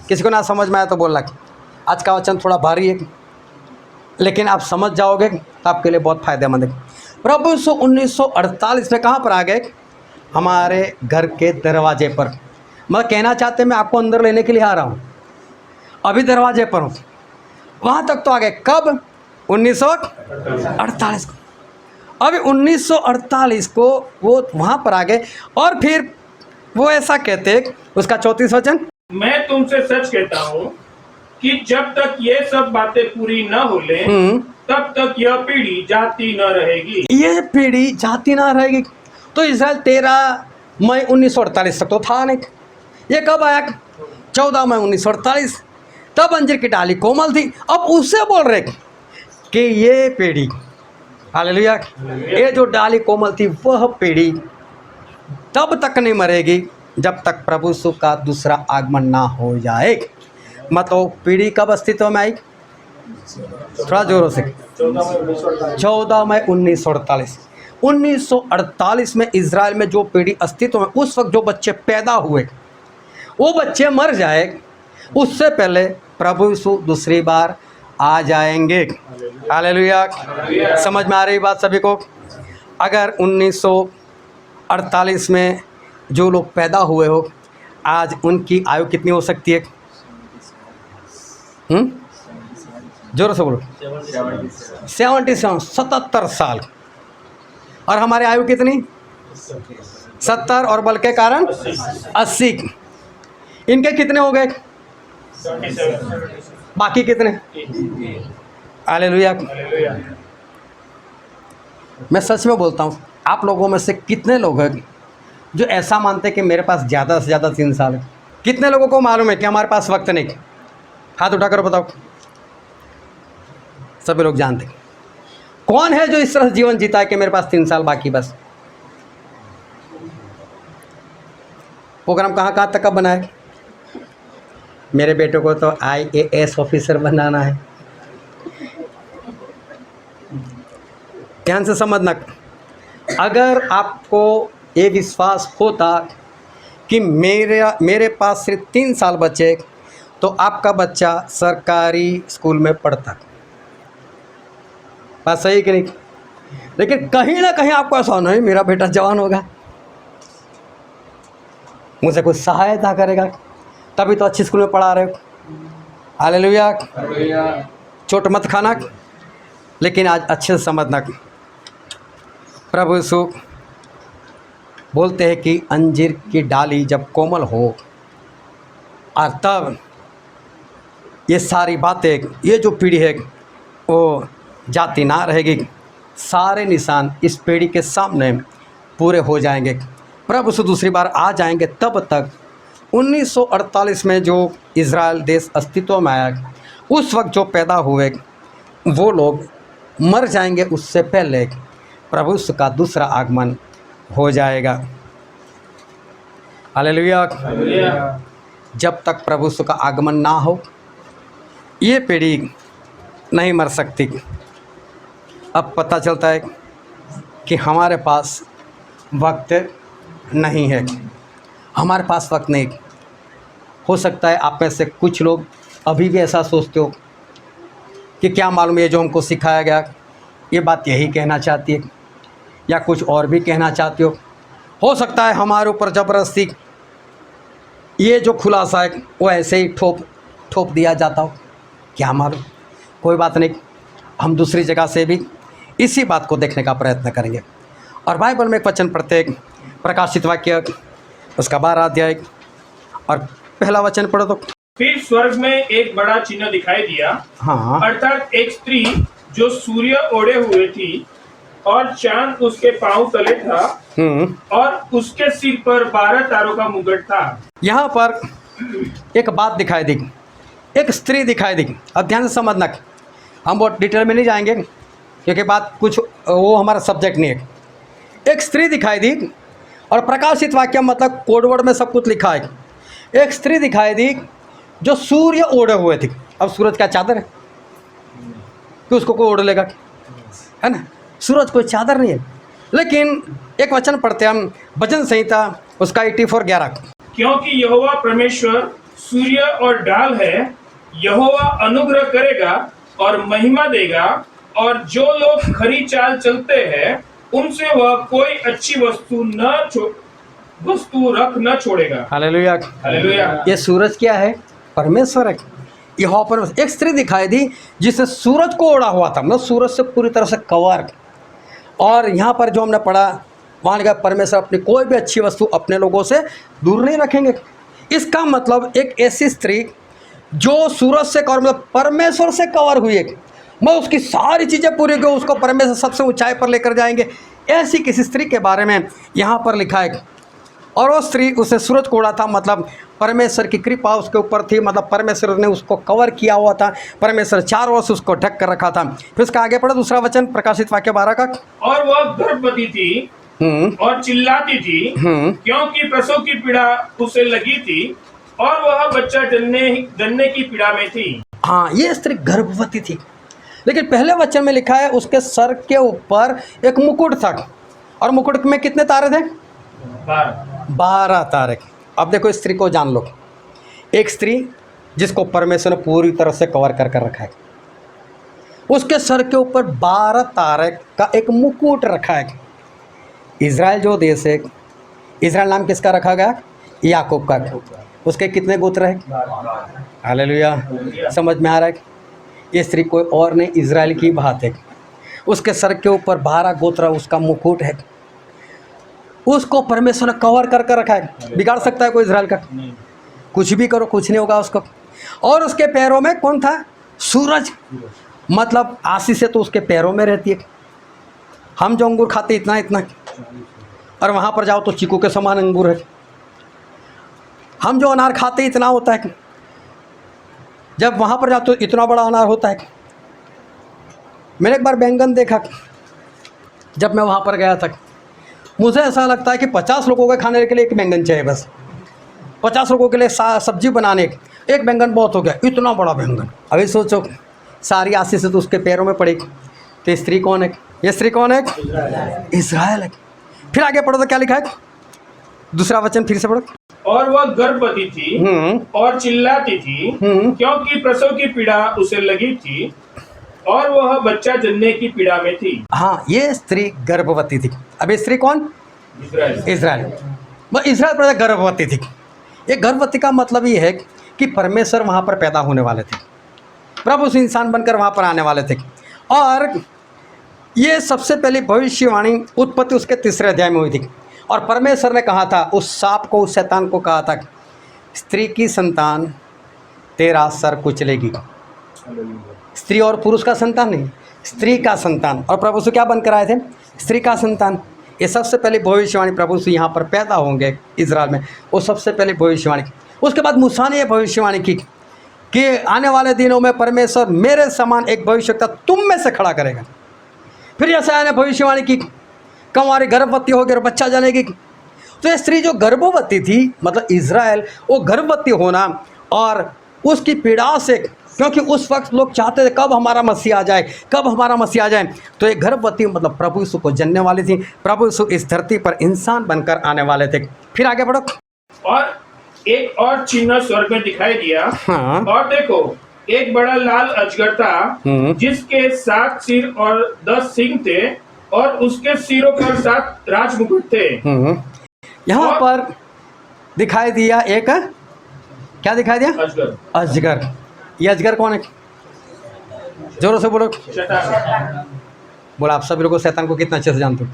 किसी को ना समझ में आया तो बोलना। आज का वचन थोड़ा भारी है, लेकिन आप समझ जाओगे तो आपके लिए बहुत फ़ायदेमंद है। प्रभु यीशु 1948 में कहाँ पर आ गए? हमारे घर के दरवाजे पर। मैं कहना चाहते मैं आपको अंदर लेने के लिए आ रहा हूँ, अभी दरवाजे पर हूँ। वहाँ तक तो आ गए। कब? 1948 को। अभी 1948 को वो वहाँ पर आ गए और फिर वो ऐसा कहते, उसका 34 वचन, मैं तुमसे सच कहता हूँ कि जब तक ये सब बातें पूरी न हो ले तब तक यह पीढ़ी जाती न रहेगी। ये पीढ़ी जाती ना रहेगी। तो इजराइल 13 मई 1948 तक तो था नहीं। ये कब आया? 14 मई 1948। तब अंजीर की डाली कोमल थी। अब उससे बोल रहे कि ये पीढ़ी, हालेलुया, ये जो डाली कोमल थी वह पीढ़ी तब तक नहीं मरेगी जब तक प्रभु यीशु का दूसरा आगमन ना हो जाए। मतलब पीढ़ी कब अस्तित्व में आई? थोड़ा जोरों से। 14 मई 1948। 1948 में इजराइल में जो पीढ़ी अस्तित्व में, उस वक्त जो बच्चे पैदा हुए वो बच्चे मर जाए उससे पहले प्रभु यीशु दूसरी बार आ जाएंगे। हालेलुया। समझ में आ रही बात सभी को? अगर 1948 में जो लोग पैदा हुए हो, आज उनकी आयु कितनी हो सकती है? जोर से बोलो। 77 साल। और हमारी आयु कितनी? 70 और बल के कारण 80। इनके कितने हो गए? बाकी कितने? हालेलुया। मैं सच में बोलता हूँ, आप लोगों में से कितने लोग हैं जो ऐसा मानते हैं कि मेरे पास ज़्यादा से ज़्यादा 3 साल है? कितने लोगों को मालूम है कि हमारे पास वक्त नहीं? हाथ उठाकर बताओ। सभी लोग जानते हैं। कौन है जो इस तरह जीवन जीता है कि मेरे पास 3 साल बाकी बस? प्रोग्राम कहाँ तक का बना है? मेरे बेटे को तो IAS ऑफिसर बनाना है। ध्यान से समझना। अगर आपको ये विश्वास होता कि मेरे पास सिर्फ 3 साल बचे तो आपका बच्चा सरकारी स्कूल में पढ़ता। बात सही कि नहीं? लेकिन कहीं ना कहीं आपको ऐसा नहीं, मेरा बेटा जवान होगा, मुझे कुछ सहायता करेगा, तभी तो अच्छी स्कूल में पढ़ा रहे हो। हालेलुया। चोट मत खाना। लेकिन आज अच्छे से समझना, प्रभु यीशु बोलते हैं कि अंजीर की डाली जब कोमल हो और तब ये सारी बातें, ये जो पीढ़ी है वो जाती ना रहेगी। सारे निशान इस पीढ़ी के सामने पूरे हो जाएंगे। प्रभु से दूसरी बार आ जाएंगे। तब तक 1948 में जो इज़राइल देश अस्तित्व में आया, उस वक्त जो पैदा हुए वो लोग मर जाएंगे, उससे पहले प्रभु का दूसरा आगमन हो जाएगा। हालेलुया। जब तक प्रभु का आगमन ना हो ये पीढ़ी नहीं मर सकती। अब पता चलता है कि हमारे पास वक्त नहीं है, हमारे पास वक्त नहीं। हो सकता है आप में से कुछ लोग अभी भी ऐसा सोचते हो कि क्या मालूम ये जो हमको सिखाया गया ये बात यही कहना चाहती है या कुछ और भी कहना चाहते हो सकता है हमारे ऊपर ज़बरदस्ती ये जो खुलासा है वो ऐसे ही ठोप दिया जाता हो, क्या मालूम। कोई बात नहीं, हम दूसरी जगह से भी इसी बात को देखने का प्रयत्न करेंगे। और बाइबल में एक वचन पढ़ते हैं, प्रकाशित वाक्य उसका 12 अध्याय और पहला वचन पढ़ो तो। फिर स्वर्ग में एक बड़ा चिन्ह दिखाई दिया, हाँ, अर्थात एक स्त्री जो सूर्य ओढ़े हुए थी और चांद उसके पांव तले था और उसके सिर पर 12 तारों का मुकुट था। यहाँ पर एक बात दिखाई दी, एक स्त्री दिखाई दी। अब ध्यान से समझना, हम बहुत डिटेल में नहीं जाएंगे क्योंकि बात कुछ वो हमारा सब्जेक्ट नहीं है। एक स्त्री दिखाई दी और प्रकाशित वाक्य मतलब कोडवर्ड में सब कुछ लिखा है। एक स्त्री दिखाई दी जो सूर्य ओढ़े हुए थी। अब सूरज क्या चादर है कि उसको कोई ओढ़ लेगा, है ना। सूरज कोई चादर नहीं है। लेकिन एक वचन पढ़ते हम, भजन संहिता उसका 84:11, क्योंकि यहोवा परमेश्वर सूर्य और ढाल है, यहोवा अनुग्रह करेगा और महिमा देगा, और जो लोग खरी चाल चलते हैं उनसे वह कोई अच्छी वस्तु रख न छोड़ेगा। हालेलुया। हालेलुया। ये सूरज क्या है? परमेश्वर है। यहोवा परमेश्वर। एक स्त्री दिखाई दी जिसने सूरज को ओढ़ा हुआ था, मतलब सूरज से पूरी तरह से कवर। और यहाँ पर जो हमने पढ़ा वहाँ लिखा परमेश्वर अपनी कोई भी अच्छी वस्तु अपने लोगों से दूर नहीं रखेंगे। इसका मतलब एक ऐसी स्त्री जो सूरज से कवर, मतलब परमेश्वर से कवर हुई है, मैं उसकी सारी चीज़ें पूरी की, उसको परमेश्वर सबसे ऊंचाई पर लेकर जाएंगे, ऐसी किसी स्त्री के बारे में यहाँ पर लिखा है। और वो स्त्री उसे सूरज को ओढ़ा था, मतलब परमेश्वर की कृपा उसके ऊपर थी, मतलब परमेश्वर ने उसको कवर किया हुआ था, परमेश्वर चारों ओर से उसको ढक कर रखा था। फिर उसका आगे पढ़ा दूसरा वचन, प्रकाशित वाक्य 12 का। और वह गर्भवती थी और चिल्लाती थी क्योंकि प्रसव की पीड़ा उसे लगी थी और वह बच्चा जन्ने की पीड़ा में थी। हाँ, ये स्त्री गर्भवती थी। लेकिन पहले वचन में लिखा है उसके सर के ऊपर एक मुकुट था, और मुकुट में कितने तारे थे? 12 तारे। अब देखो इस स्त्री को जान लो, एक स्त्री जिसको परमेश्वर ने पूरी तरह से कवर कर रखा है, उसके सर के ऊपर 12 तारे का एक मुकुट रखा है। इज़राइल जो देश है, इज़राइल नाम किसका रखा गया? याकूब का। उसके कितने गोत्र है? हालेलुया। समझ में आ रहा है? ये स्त्री कोई और नहीं, इज़राइल की बात है। उसके सर के ऊपर 12 गोत्र, उसका मुकुट है, उसको परमेश्वर ने कवर कर रखा है। बिगाड़ सकता है कोई इज़राइल का? कुछ भी करो कुछ नहीं होगा उसको। और उसके पैरों में कौन था? सूरज। मतलब आशीष से तो उसके पैरों में रहती है। हम जो अंगूर खाते इतना इतना, और वहाँ पर जाओ तो चीकू के समान अंगूर है। हम जो अनार खाते इतना होता है, जब वहाँ पर जाओ तो इतना बड़ा अनार होता है। मैंने एक बार बैंगन देखा, जब मैं वहाँ पर गया था, मुझे ऐसा लगता है कि 50 लोगों के खाने के लिए एक बैंगन चाहिए बस। 50 लोगों के लिए सब्जी बनाने एक बैंगन बहुत हो गया, इतना बड़ा बैंगन। अभी सोचो सारी आशीष से तो उसके पैरों में पड़ी। तो स्त्री कौन है? ये स्त्री कौन है? इज़राइल है। फिर आगे पढ़ो तो क्या लिखा है? दूसरा वचन फिर से पढ़ो। और वह गर्भवती थी और चिल्लाती थी क्योंकि प्रसव की पीड़ा उसे लगी थी और वह बच्चा जन्ने की पीड़ा में थी। हाँ, ये स्त्री गर्भवती थी। अब ये स्त्री कौन? इज़राइल। वह इज़राइल पर गर्भवती थी। ये गर्भवती का मतलब ये है कि परमेश्वर वहाँ पर पैदा होने वाले थे, प्रभु से इंसान बनकर वहाँ पर आने वाले थे। और ये सबसे पहली भविष्यवाणी उत्पत्ति उसके 3 अध्याय में हुई थी। और परमेश्वर ने कहा था उस सांप को, उस शैतान को कहा था, स्त्री की संतान तेरा सर कुचलेगी। स्त्री और पुरुष का संतान नहीं, स्त्री का संतान, और प्रभु यीशु क्या बनकर आए थे? स्त्री का संतान। ये सबसे पहले भविष्यवाणी प्रभु यीशु यहाँ पर पैदा होंगे इजराइल में, वो सबसे पहले भविष्यवाणी। उसके बाद मूसा ने यह भविष्यवाणी की कि आने वाले दिनों में परमेश्वर मेरे समान एक भविष्यवक्ता तुम में से खड़ा करेगा। फिर यशायाह ने भविष्यवाणी की, कुंवारी गर्भवती होगी और बच्चा जनेगी। तो ये स्त्री जो गर्भवती थी, मतलब इजराइल, वो गर्भवती होना और उसकी पीड़ा से, क्योंकि उस वक्त लोग चाहते थे कब हमारा मसीह आ जाए, कब हमारा मसीह आ जाए। तो एक गर्भवती मतलब प्रभु यीशु को जनने वाली थी। प्रभु यीशु इस धरती पर इंसान बनकर आने वाले थे। फिर आगे बढ़ो। और एक और चिन्ह स्वर्ग में दिखाई दिया। हाँ। और देखो, एक बड़ा लाल अजगर था, जिसके 7 सिर और 10 सींग थे, और उसके सिरों पर 7 राजमुकुट थे। यहाँ पर दिखाई दिया एक, क्या दिखाई दिया? अजगर। अजगर। ये अजगर कौन है? जोरों से बोलो। शैतान। बोला, आप सभी लोगों को शैतान को कितना अच्छे से जानते हो?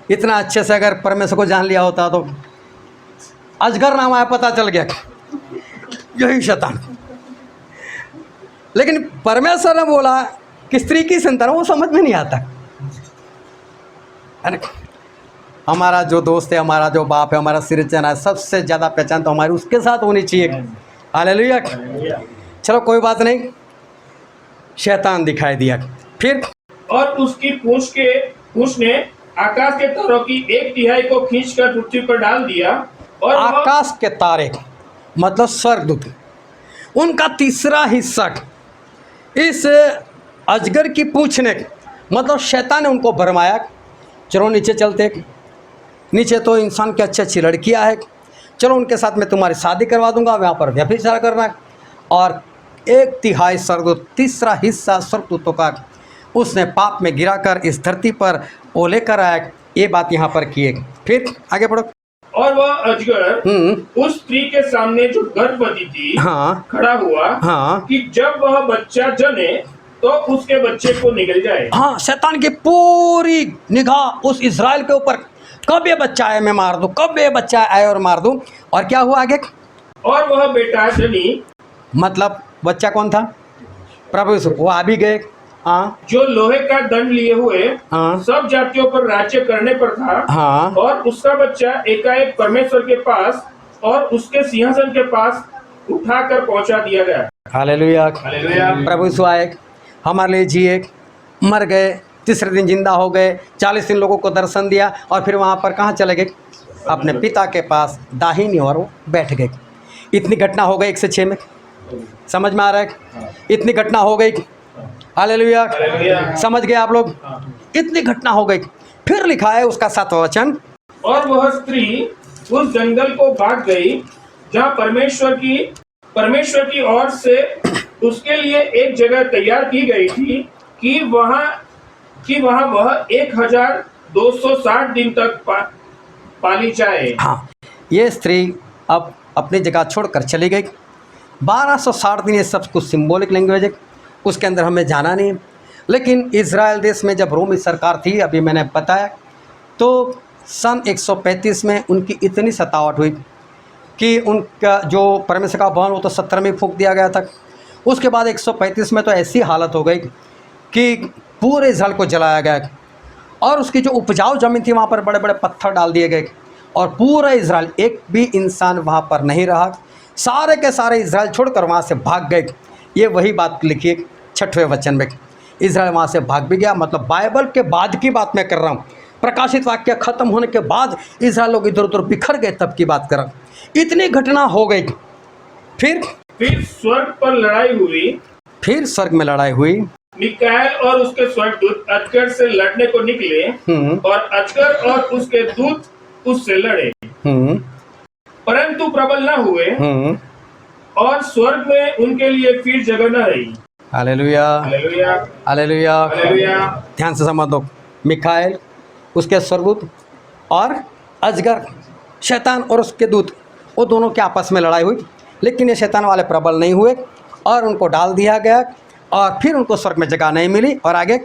इतना अच्छे से अगर परमेश्वर को जान लिया होता तो अजगर नाम आया, पता चल गया यही शैतान। लेकिन परमेश्वर ने बोला कि स्त्री की संतान, वो समझ में नहीं आता। अरे हमारा जो दोस्त है, हमारा जो बाप है, हमारा सृजन है, सबसे ज़्यादा पहचान तो हमारी उसके साथ होनी चाहिए। हालेलुया। चलो कोई बात नहीं, शैतान दिखाई दिया। फिर और उसकी पूंछ ने आकाश के तारों की 1/3 को खींचकर पृथ्वी पर डाल दिया। और आकाश के तारे मतलब स्वर्गदूत, उनका तीसरा हिस्सा इस अजगर की पूंछ ने, मतलब शैतान ने उनको भरमाया। चलो नीचे चलते, नीचे तो इंसान की अच्छी अच्छी लड़कियां हैं, चलो उनके साथ मैं तुम्हारी शादी करवा दूंगा, वहाँ पर व्यभिचार करना है। और 1/3 स्वर्गदूत, तीसरा हिस्सा स्वर्गदूतों का उसने पाप में गिराकर इस धरती पर वो लेकर आया। ये बात यहाँ पर की है। फिर आगे बढ़ो। और वह अजगर उस स्त्री के सामने जो गर्भवती थी, हाँ, खड़ा हुआ, हाँ, कि जब वह बच्चा जने तो उसके बच्चे को निगल जाए। हाँ, शैतान की पूरी निगाह उस इजराइल के ऊपर, कब ये बच्चा आए मैं मार दूं, कब ये बच्चा आए और मार दूं। और क्या हुआ आगे? और वह बेटा जनी, मतलब बच्चा कौन था? प्रभु यीशु। वो आ भी गए। हाँ, जो लोहे का दंड लिए हुए हाँ, सब जातियों पर राज्य करने पर था। हाँ, और उसका बच्चा एकाएक परमेश्वर के पास और उसके सिंहासन के पास उठाकर पहुंचा दिया गया। हालेलुया। हालेलुया। प्रभु यीशु आए, हमारे लिए जिए, मर गए, तीसरे दिन जिंदा हो गए, 40 दिन लोगों को दर्शन दिया, और फिर वहाँ पर कहाँ चले गए? अपने पिता के पास दाहिनी ओर वो बैठ गए। इतनी घटना हो गई 1 से 6 में। समझ में आ रहा है? इतनी घटना हो गई। हालेलुया। समझ गए आप लोग? इतनी घटना हो गई। फिर लिखा है उसका 7वां वचन, और वह स्त्री उस जंगल को भाग गई जहाँ परमेश्वर की ओर से उसके लिए एक जगह तैयार की गई थी कि वहाँ वह 1260 दिन तक पाली जाए। हाँ, ये स्त्री अब अपनी जगह छोड़कर चली गई। 1260 दिन, ये सब कुछ सिंबॉलिक लैंग्वेज है, उसके अंदर हमें जाना नहीं है। लेकिन इज़राइल देश में जब रोमी सरकार थी, अभी मैंने बताया, तो सन 135 में उनकी इतनी सतावट हुई कि उनका जो परमेश्वर का भवन वो तो 70 में फूंक दिया गया था। उसके बाद 135 में तो ऐसी हालत हो गई कि पूरे इज़राइल को जलाया गया, और उसकी जो उपजाऊ ज़मीन थी वहाँ पर बड़े बड़े पत्थर डाल दिए गए, और पूरा इज़राइल, एक भी इंसान वहाँ पर नहीं रहा। सारे के सारे इज़राइल छोड़कर वहाँ से भाग गए। ये वही बात लिखी है 6वें वचन में, इज़राइल वहाँ से भाग भी गया। मतलब बाइबल के बाद की बात मैं कर रहा हूँ, प्रकाशित वाक्य ख़त्म होने के बाद इज़राइल लोग इधर उधर बिखर गए, तब की बात कर रहा हूँ। इतनी घटना हो गई। फिर स्वर्ग पर लड़ाई हुई। फिर स्वर्ग में लड़ाई हुई। मिकाएल और उसके स्वर्गदूत अजगर से लड़ने को निकले, और अजगर और उसके दूत उससे लड़े, परंतु प्रबल न हुए, और स्वर्ग में उनके लिए फिर जगह न रही। Hallelujah, hallelujah, hallelujah. हालेलुया। ध्यान से समझ दो, मिकाएल, उसके स्वर्गदूत, और अजगर, शैतान और उसके दूत, वो दोनों के आपस में लड़ाई हुई। लेकिन ये शैतान वाले प्रबल नहीं हुए, और उनको डाल दिया गया, और फिर उनको स्वर्ग में जगह नहीं मिली। और आगे,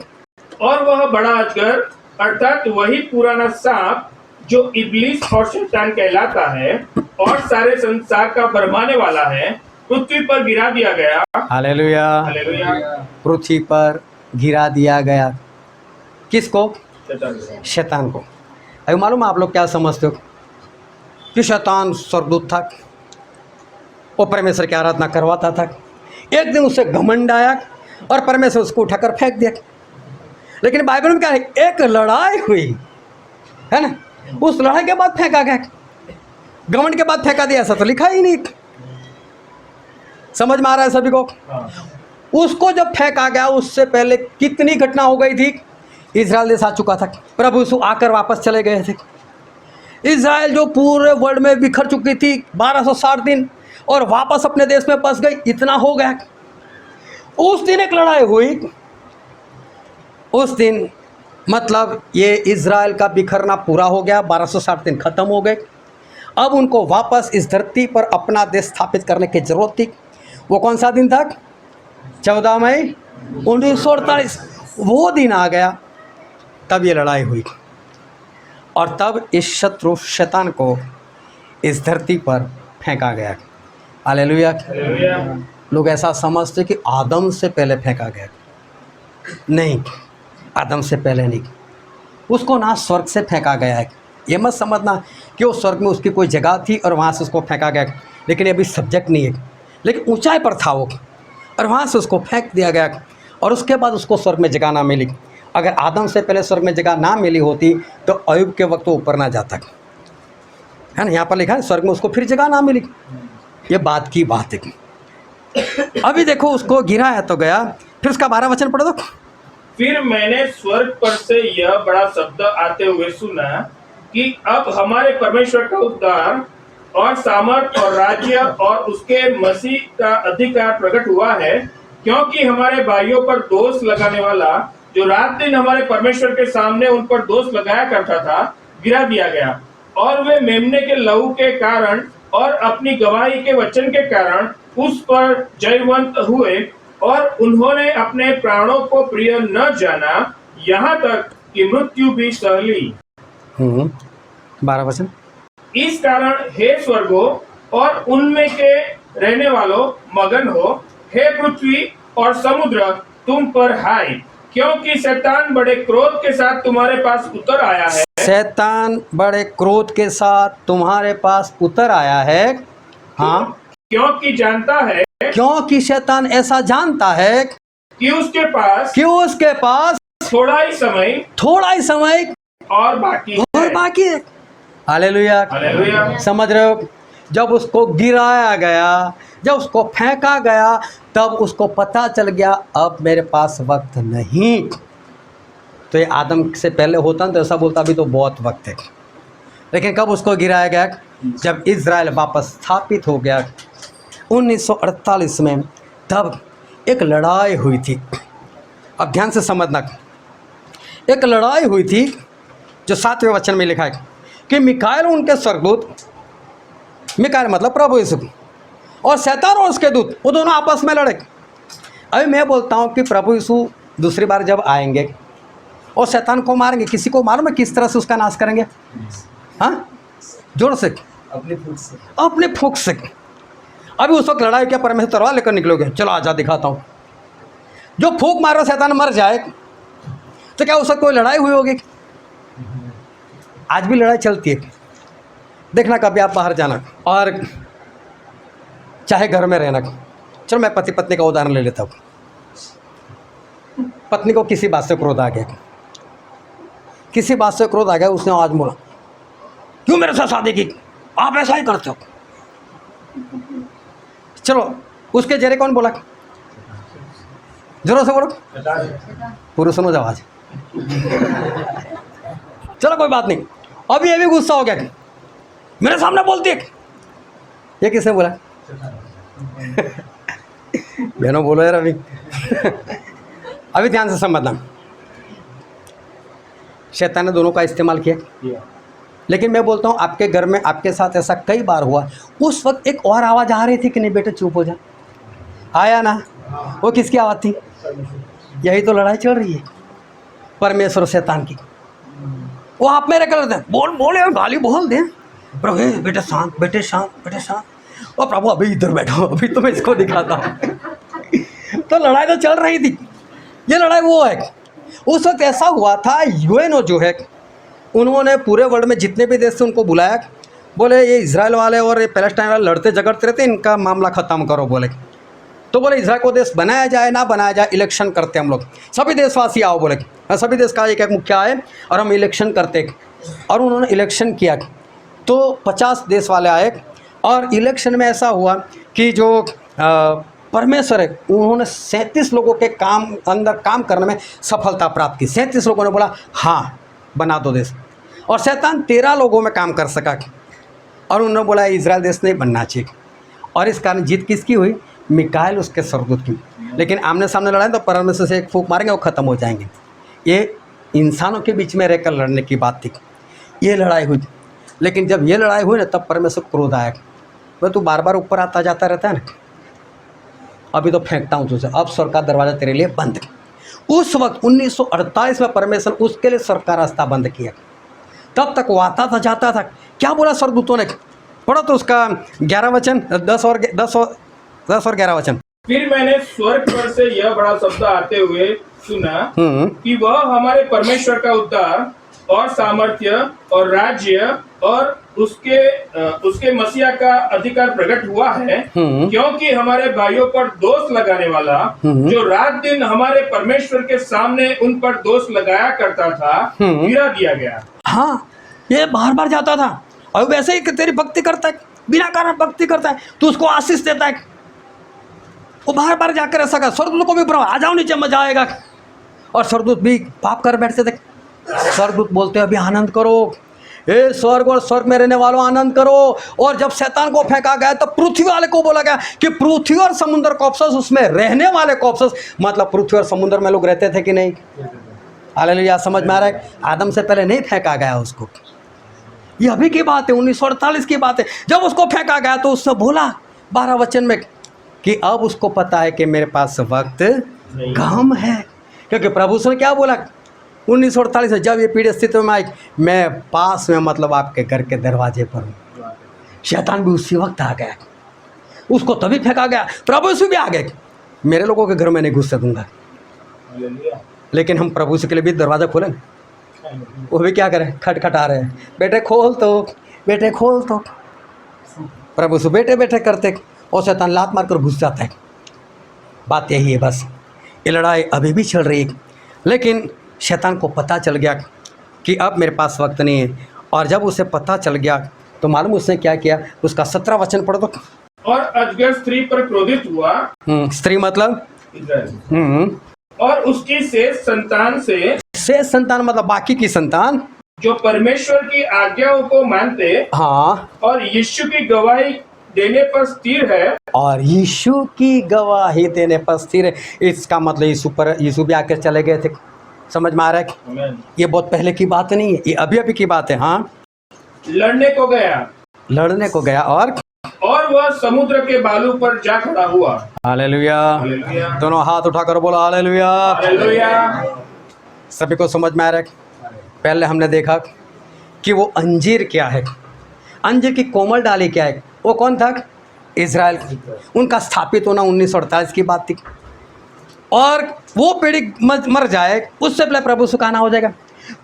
और वह बड़ा अजगर अर्थात वही पुराना सांप जो इब्लीस और शैतान कहलाता है और सारे संसार का भरमाने वाला है, पृथ्वी पर गिरा दिया गया। हालेलुया। हालेलुया। पृथ्वी पर गिरा दिया गया। किसको? शैतान। शैतान को। अभी मालूम है आप लोग क्या समझते हो कि शैतान स्वर्गदूत था, वो परमेश्वर की आराधना करवाता था। एक दिन उससे घमंड आया और परमेश्वर उसको उठाकर फेंक दिया। लेकिन बाइबल में क्या है? एक लड़ाई हुई है ना, उस लड़ाई के बाद फेंका गया। घमंड के बाद फेंका दिया ऐसा तो लिखा ही नहीं। समझ में आ रहा है सभी को? उसको जब फेंका गया उससे पहले कितनी घटना हो गई थी। इजराइल देश आ चुका था, प्रभु यीशु आकर वापस चले गए थे। इजराइल जो पूरे वर्ल्ड में बिखर चुकी थी 1260 दिन, और वापस अपने देश में बस गई, इतना हो गया। उस दिन एक लड़ाई हुई। उस दिन मतलब ये इजराइल का बिखरना पूरा हो गया, 1260 दिन खत्म हो गए। अब उनको वापस इस धरती पर अपना देश स्थापित करने की जरूरत थी। वो कौन सा दिन था? 14 मई 1948 वो दिन आ गया। तब ये लड़ाई हुई और तब इस शत्रु शैतान को इस धरती पर फेंका गया। हालेलुया। हालेलुया। लोग ऐसा समझते कि आदम से पहले फेंका गया। नहीं, आदम से पहले नहीं, उसको ना स्वर्ग से फेंका गया है। ये मत समझना कि वो स्वर्ग में उसकी कोई जगह थी और वहाँ से उसको फेंका गया, लेकिन ये भी सब्जेक्ट नहीं है। लेकिन ऊंचाई पर था वो और वहाँ से उसको फेंक दिया गया और उसके बाद उसको स्वर्ग में जगह ना मिली। अगर आदम से पहले स्वर्ग में जगह ना मिली होती तो अय्यूब के वक्त वो ऊपर ना जाता है ना। यहाँ पर लिखा है स्वर्ग में उसको फिर जगह ना मिली। ये बात की बात है। अभी देखो उसको गिराया तो गया, फिर उसका 12 वचन पढ़ दो। फिर मैंने स्वर्ग पर से यह बड़ा शब्द आते हुए सुना कि अब हमारे परमेश्वर का उद्धार और सामर्थ और राज्य और उसके मसीह का अधिकार प्रकट हुआ है, क्योंकि हमारे भाइयों पर दोष लगाने वाला जो रात दिन हमारे परमेश्वर के सामने उन पर दोष लगाया करता था, गिरा दिया गया। और वे मेमने के लहू के कारण और अपनी गवाही के वचन के कारण उस पर जयवंत हुए, और उन्होंने अपने प्राणों को प्रिय न जाना, यहाँ तक कि मृत्यु भी सह ली। 12 वचन। इस कारण हे स्वर्गो और उनमें के रहने वालों मगन हो, हे पृथ्वी और समुद्र तुम पर हाय, क्योंकि शैतान बड़े क्रोध के साथ तुम्हारे पास उतर आया है। शैतान बड़े क्रोध के साथ तुम्हारे पास उतर आया है। हाँ, क्योंकि जानता है, क्योंकि शैतान ऐसा जानता है कि उसके पास थोड़ा ही समय और बाकी है। हालेलुया। हालेलुया। समझ रहे हो? जब उसको गिराया गया, जब उसको फेंका गया, तब उसको पता चल गया अब मेरे पास वक्त नहीं। तो ये आदम से पहले होता ना तो ऐसा बोलता अभी तो बहुत वक्त है। लेकिन कब उसको गिराया गया? जब इजराइल वापस स्थापित हो गया 1948 में, तब एक लड़ाई हुई थी। अब ध्यान से समझना, एक लड़ाई हुई थी जो 7वें वचन में लिखा है कि मिकाएल उनके स्वर्गदूत, मिकाएल मतलब प्रभु यीशु, और शैतान और उसके दूत, वो दोनों आपस में लड़े। अभी मैं बोलता हूँ कि प्रभु यीशु दूसरी बार जब आएंगे और शैतान को मारेंगे, किसी को मालूम है किस तरह से उसका नाश करेंगे? हाँ, जोर से, अपने फूंक से। अभी उस वक्त लड़ाई क्या परमेश्वर तलवार लेकर निकलोगे? चलो आजा दिखाता हूँ। जो फूंक मारो शैतान मर जाए, तो क्या उस वक्त कोई लड़ाई हुई होगी? आज भी लड़ाई चलती है। देखना कभी आप बाहर जाना और चाहे घर में रहना। चलो मैं पति पत्नी का उदाहरण ले लेता हूँ। पत्नी को किसी बात से क्रोध आ गया, किसी बात से क्रोध आ गया, उसने आज बोला क्यों मेरे साथ शादी की, आप ऐसा ही करते हो। चलो उसके जरिए कौन बोला? जोरों से बोलो, पूरे सुनो आवाज। चलो कोई बात नहीं, अभी ये भी गुस्सा हो गया कि मेरे सामने बोलती है। ये किसने बोला? बहनों बोलो यार। अभी ध्यान से समझना, शैतान ने दोनों का इस्तेमाल किया। लेकिन मैं बोलता हूँ आपके घर में आपके साथ ऐसा कई बार हुआ। उस वक्त एक और आवाज़ आ रही थी कि नहीं बेटे चुप हो जा, आया ना? वो किसकी आवाज़ थी? यही तो लड़ाई चल रही है परमेश्वर और शैतान की। वो आप मेरे कर दें, बोल बोले और गाली बोल दें, बेटे शांत, बेटे शांत, बेटे शांत। और प्रभु अभी इधर बैठो, अभी तो मैं इसको दिखाता हूँ। तो लड़ाई तो चल रही थी। ये लड़ाई वो है, उस वक्त ऐसा हुआ था, यूएनओ जो है उन्होंने पूरे वर्ल्ड में जितने भी देश थे उनको बुलाया, बोले ये इजराइल वाले और ये पैलेस्टाइन वाले लड़ते झगड़ते रहते, इनका मामला ख़त्म करो। बोले तो बोले इजराइल को देश बनाया जाए ना बनाया जाए, इलेक्शन करते हम लोग, सभी देशवासी आओ। बोले सभी देश का एक एक मुखिया आए और हम इलेक्शन करते। और उन्होंने इलेक्शन किया तो 50 देश वाले आए और इलेक्शन में ऐसा हुआ कि जो परमेश्वर है उन्होंने 37 लोगों के अंदर काम करने में सफलता प्राप्त की। 37 लोगों ने बोला हाँ बना दो देश, और शैतान 13 लोगों में काम कर सका और उन्होंने बोला इजराइल देश नहीं बनना चाहिए। और इस कारण जीत किसकी हुई? मिकाएल उसके सरदूत की। लेकिन आमने सामने लड़ाई तो परमेश्वर से एक फूंक मारेंगे वो ख़त्म हो जाएंगे। ये इंसानों के बीच में रहकर लड़ने की बात थी, ये लड़ाई हुई। लेकिन जब ये लड़ाई हुई ना तब परमेश्वर क्रोध आया, वह तू बार बार ऊपर आता जाता रहता है ना, अभी तो फेंकता हूँ तुझे, अब स्वर्ग का दरवाज़ा तेरे लिए बंद। उस वक्त 1948 में परमेश्वर उसके लिए स्वर्ग का रास्ता बंद किया। तब तक वो आता था जाता था। क्या बोला स्वर्गदूतों ने? पढ़ो तो उसका 11 वचन, 10 और 11 वचन। फिर मैंने स्वर्ग पर से यह बड़ा शब्द आते हुए सुना कि वह हमारे परमेश्वर का उद्धार और सामर्थ्य और राज्य और उसके मसीहा का अधिकार प्रकट हुआ है, क्योंकि हमारे भाइयों पर दोष लगाने वाला जो रात दिन हमारे परमेश्वर के सामने उन पर दोष लगाया करता था गिरा दिया गया। हाँ, ये बार बार जाता था और वैसे ही तेरी भक्ति करता है, बिना कारण भक्ति करता है, तो उसको आशीष देता है। वो बार बार जाकर ऐसा कर, स्वर्गदूत को भी बुलाओ, आ जाओ नीचे, मजा आएगा। और स्वर्गदूत भी पाप कर बैठते थे। स्वर्गदूत बोलते अभी आनंद करो, हे स्वर्ग और स्वर्ग में रहने वालों आनंद करो। और जब शैतान को फेंका गया तब पृथ्वी वाले को बोला गया कि पृथ्वी और समुद्र को अफसोस, उसमें रहने वाले को अफसोस। मतलब पृथ्वी और समुद्र में लोग रहते थे कि नहीं? हालेलुया, समझ में आ रहा है? आदम से पहले नहीं फेंका गया उसको। ये अभी की बात है, 1948 की बात है। जब उसको फेंका गया तो उससे बोला 12 वचन में कि अब उसको पता है कि मेरे पास वक्त कम है। क्योंकि प्रभु ने क्या बोला 1948 से, जब ये पीढ़ी स्थिति में आई, मैं पास में, मतलब आपके घर के दरवाजे पर हूँ। शैतान भी उसी वक्त आ गया, उसको तभी फेंका गया। प्रभु यीशु भी आ गए, मेरे लोगों के घर में नहीं घुसने दूंगा। लेकिन हम प्रभु यीशु के लिए भी दरवाज़ा खोलें, वो भी क्या करें? खटखटा रहे हैं, बेटे खोल तो, बेटे खोल तो। प्रभु यीशु बेटे बेटे करते और शैतान लात मार कर घुस जाता है। बात यही है बस। ये लड़ाई अभी भी चल रही है, लेकिन शैतान को पता चल गया कि अब मेरे पास वक्त नहीं है। और जब उसे पता चल गया तो मालूम उसने क्या किया? उसका 17 वचन पढ़ दो। और अजगर स्त्री पर क्रोधित हुआ। स्त्री मतलब इस्राएल। और उसकी शेष संतान से, शेष संतान मतलब बाकी की संतान जो परमेश्वर की आज्ञाओं को मानते, हाँ, और यीशु की गवाही देने पर स्थिर है। और यीशु की गवाही देने पर स्थिर है। इसका मतलब यीशु भी आकर चले गए थे। समझ में आ रहा है? ये बहुत पहले की बात नहीं है, ये अभी अभी की बात है। हाँ, लड़ने को गया और वह समुद्र के बालू पर जा खड़ा हुआ। हालेलुया, दोनों हाथ उठाकर बोलो हालेलुया। हालेलुया। सभी को समझ में आ रहा है? पहले हमने देखा कि वो अंजीर क्या है, अंजीर की कोमल डाली क्या है। वो कौन था? इजराइल। उनका स्थापित होना 1948 की बात थी। और वो पीढ़ी मर जाए उससे पहले प्रभु सुखाना हो जाएगा।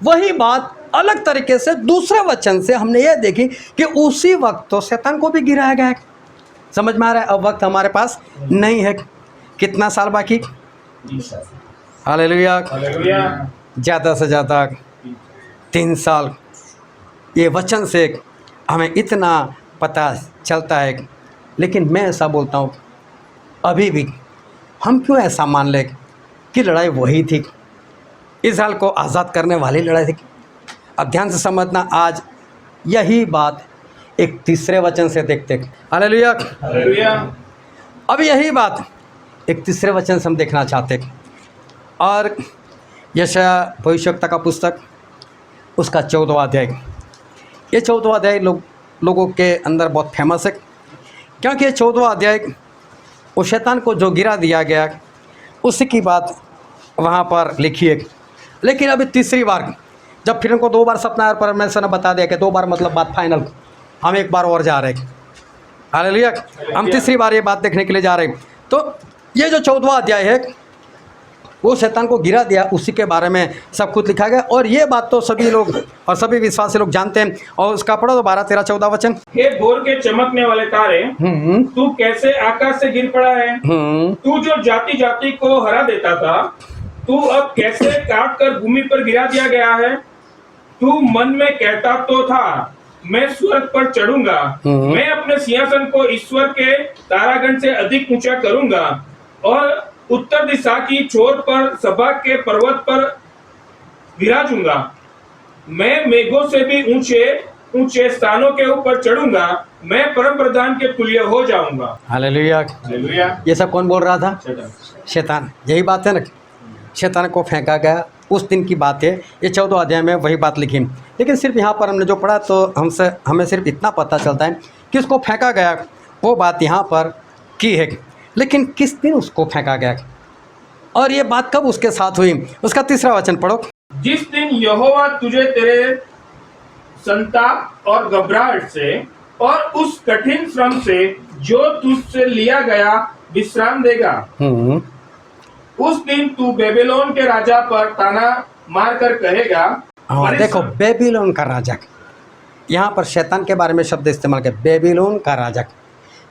वही बात अलग तरीके से दूसरे वचन से हमने ये देखी कि उसी वक्त तो शैतान को भी गिराया गया है। समझ में आ रहा है? अब वक्त हमारे पास नहीं है। कितना साल बाकी? हालेलुया, ज़्यादा से ज़्यादा 3 साल। ये वचन से हमें इतना पता चलता है। लेकिन मैं ऐसा बोलता हूँ, अभी भी हम क्यों ऐसा मान लें कि लड़ाई वही थी, इज़राइल को आज़ाद करने वाली लड़ाई थी? अब ध्यान से समझना, आज यही बात एक तीसरे वचन से देखते। Hallelujah, hallelujah. अब यही बात एक तीसरे वचन से हम देखना चाहते। और यशायाह भविष्यवक्ता का पुस्तक, उसका 14वां अध्याय। ये 14वां अध्याय लोगों के अंदर बहुत फेमस है, क्योंकि ये 14वां अध्याय वो शैतान को जो गिरा दिया गया उसी की बात वहाँ पर लिखी है। लेकिन अभी तीसरी बार जब फिर उनको 2 बार सपना और परमेश्वर ने बता दिया कि 2 बार मतलब बात फाइनल, हम एक बार और जा रहे हैं। हालेलुया। हम तीसरी बार ये बात देखने के लिए जा रहे हैं। तो ये जो 14वां अध्याय है वो शैतान को गिरा दिया, उसी के बारे में सब कुछ लिखा गया। और ये बात तो सभी लोग और सभी विश्वासी लोग जानते हैं। और उसका पढ़ो तो 12, 13, 14 वचन। हे भोर के चमकने वाले तारे, तू कैसे आकाश से गिर पड़ा है। तू जो जाति जाति को हरा देता था, तू अब कैसे काट कर भूमि पर गिरा दिया गया है। तू मन में कहता तो था, मैं स्वर्ग पर चढ़ूंगा, मैं अपने सिंहासन को ईश्वर के तारागण से अधिक ऊंचा करूंगा और उत्तर दिशा की छोर पर सभा के पर्वत पर विराजूंगा। मैं मेघों से भी ऊंचे ऊंचे स्थानों के ऊपर चढ़ूंगा, मैं परम प्रधान के तुल्य हो जाऊंगा। हालेलुया। हालेलुया। ये सब कौन बोल रहा था? शैतान। यही बात है ना, शैतान को फेंका गया उस दिन की बात है। ये 14 अध्याय में वही बात लिखी। लेकिन सिर्फ यहाँ पर हमने जो पढ़ा तो हमें सिर्फ इतना पता चलता है कि उसको फेंका गया, वो बात यहाँ पर की है। लेकिन किस दिन उसको फेंका गया और ये बात कब उसके साथ हुई? उसका 3रा वचन पढ़ो। जिस दिन यहोवा तुझे तेरे संताप और घबराहट से और उस कठिन श्रम से जो तुझसे लिया गया विश्राम देगा, उस दिन तू बेबीलोन के राजा पर ताना मारकर कहेगा। हाँ देखो, बेबीलोन का राजा, यहाँ पर शैतान के बारे में शब्द इस्तेमाल किया, बेबीलोन का राजा।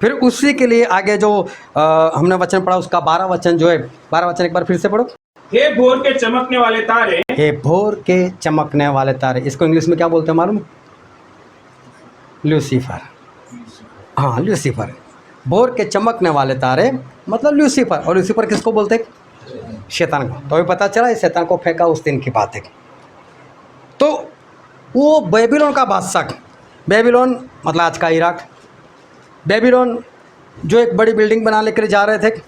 फिर उसी के लिए आगे जो हमने वचन पढ़ा उसका 12 वचन जो है, 12 वचन एक बार फिर से पढ़ो। हे भोर के चमकने वाले तारे, हे भोर के चमकने वाले तारे। इसको इंग्लिश में क्या बोलते हैं मालूम? ल्यूसीफर। हाँ, ल्यूसीफर। भोर के चमकने वाले तारे मतलब ल्यूसीफर। और ल्यूसीफर किसको बोलते हैं? शैतान को। तो अभी पता चला शैतान को फेंका उस दिन की बात है। तो वो बेबीलोन का बादशाह, बेबीलोन मतलब आज का इराक, बेबीलोन जो एक बड़ी बिल्डिंग बनाने के लिए जा रहे थे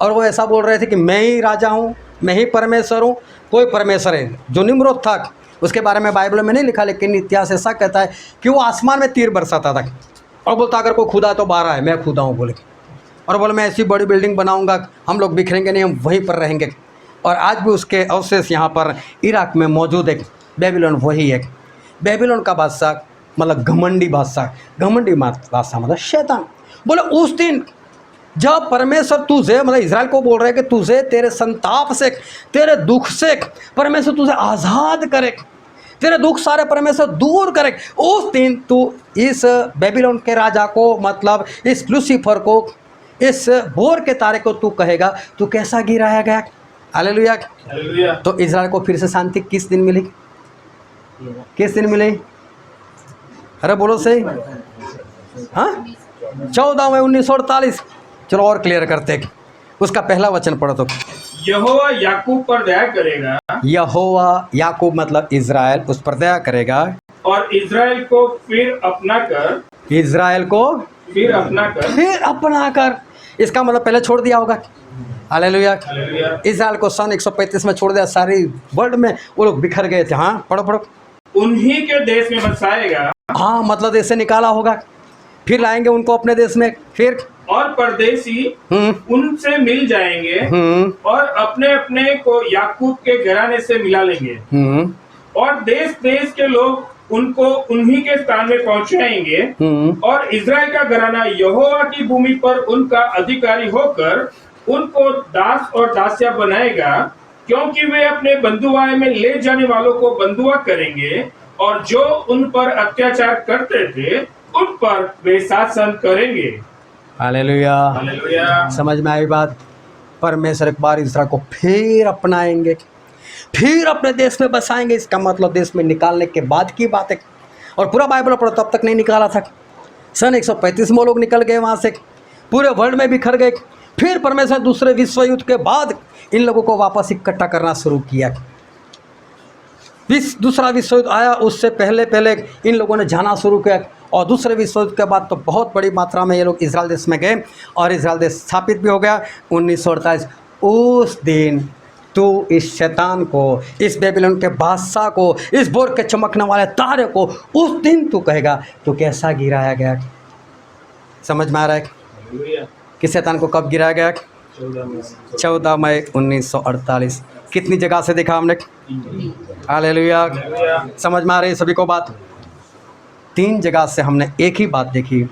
और वो ऐसा बोल रहे थे कि मैं ही राजा हूँ, मैं ही परमेश्वर हूँ, कोई परमेश्वर है। जो निम्रोद था उसके बारे में बाइबल में नहीं लिखा, लेकिन इतिहास ऐसा कहता है कि वो आसमान में तीर बरसाता था और बोलता अगर कोई खुदा तो 12 है, मैं खुदा हूँ बोले। और बोले मैं ऐसी बड़ी बिल्डिंग बनाऊँगा, हम लोग बिखरेंगे नहीं, हम वहीं पर रहेंगे। और आज भी उसके अवशेष यहाँ पर इराक में मौजूद है। बेबीलोन वही है। बेबीलोन का बादशाह मतलब घमंडी बादशाह, घमंडी बादशाह मतलब शैतान। बोले उस दिन जब परमेश्वर तुझे मतलब इजराइल को बोल रहे हैं कि तुझे तेरे संताप से, तेरे दुख से परमेश्वर तुझे आज़ाद करे, तेरे दुख सारे परमेश्वर दूर करे, उस दिन तू इस बेबीलोन के राजा को मतलब इस लूसीफर को, इस भोर के तारे को तू कहेगा तू कैसा गिराया गया। हालेलुया। हालेलुया। तो इजराइल को फिर से शांति किस दिन मिली? किस दिन मिली? अरे बोलो सही। हाँ, 14 मई 1948। चलो और क्लियर करते हैं। उसका पहला वचन पढ़ो तो। यहोवा याकूब पर दया करेगा, यहोवा याकूब मतलब इजराइल उस पर दया करेगा और इजराइल को फिर अपना कर, इजराइल को फिर अपना कर, फिर अपना कर। इसका मतलब पहले छोड़ दिया होगा। हालेलुया। हालेलुया। इजराइल को सन 135 में छोड़ दिया, सारी वर्ल्ड में वो लोग बिखर गए थे। हाँ पढ़ो पढ़ो। उन्हीं के देश में बसाएगा, हाँ मतलब देश से निकाला होगा, फिर लाएंगे उनको अपने देश में, फिर और परदेसी उनसे मिल जाएंगे और अपने अपने को याकूब के घराने से मिला लेंगे, और देश देश के लोग उनको उन्हीं के स्थान में पहुंचाएंगे, और इजराइल का घराना यहोवा की भूमि पर उनका अधिकारी होकर उनको दास और दासिया बनाएगा, क्योंकि वे अपने बंधुआई में ले जाने वालों को बंधुआ करेंगे, और जो उन पर अत्याचार करते थे उन पर वे शासन करेंगे। हालेलुया। हालेलुया। समझ में आई बात? परमेश्वर एक बार इस्राएल को फिर अपनाएंगे, फिर अपने देश में बसाएंगे। इसका मतलब देश में निकालने के बाद की बात है। और पूरा बाइबल पढ़ो, तब तक नहीं निकाला था। सन 135 में लोग निकल गए वहाँ से, पूरे वर्ल्ड में बिखर गए। फिर परमेश्वर दूसरे विश्व युद्ध के बाद इन लोगों को वापस इकट्ठा करना शुरू किया। दूसरा विश्व युद्ध आया, उससे पहले पहले इन लोगों ने जाना शुरू किया, और दूसरे विश्व युद्ध के बाद तो बहुत बड़ी मात्रा में ये लोग इजराइल देश में गए और इजराइल देश स्थापित भी हो गया 1948। उस दिन तू इस शैतान को, इस बेबीलोन के बादशाह को, इस भोर के चमकने वाले तारे को, उस दिन तू कहेगा तू कैसा गिराया गया। समझ में आ रहा है कि शैतान को कब गिराया गया? 14 मई 1948। कितनी जगह से देखा हमने? हालेलुया। समझ में आ रही है सभी को बात? 3 जगह से हमने एक ही बात देखी।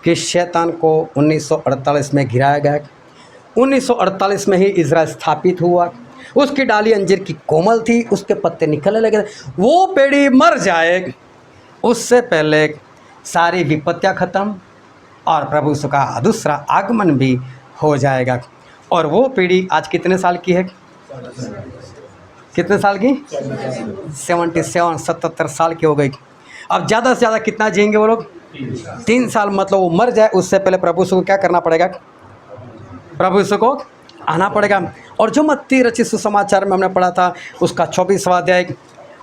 कि शैतान को 1948 में गिराया गया। 1948 में ही इज़राइल स्थापित हुआ। उसकी डाली अंजीर की कोमल थी, उसके पत्ते निकलने लगे। वो पेड़ी मर जाए उससे पहले सारी विपत्तियाँ ख़त्म और प्रभु यीशु का दूसरा आगमन भी हो जाएगा। और वो पीढ़ी आज कितने साल की है? कितने साल की? 77 साल की हो गई। अब ज़्यादा से ज़्यादा कितना जिएंगे वो लोग? 3 साल। मतलब वो मर जाए उससे पहले प्रभु यीशु को क्या करना पड़ेगा? प्रभु यीशु को आना पड़ेगा। और जो मत्ती रचित सुसमाचार में हमने पढ़ा था उसका 24वां अध्याय,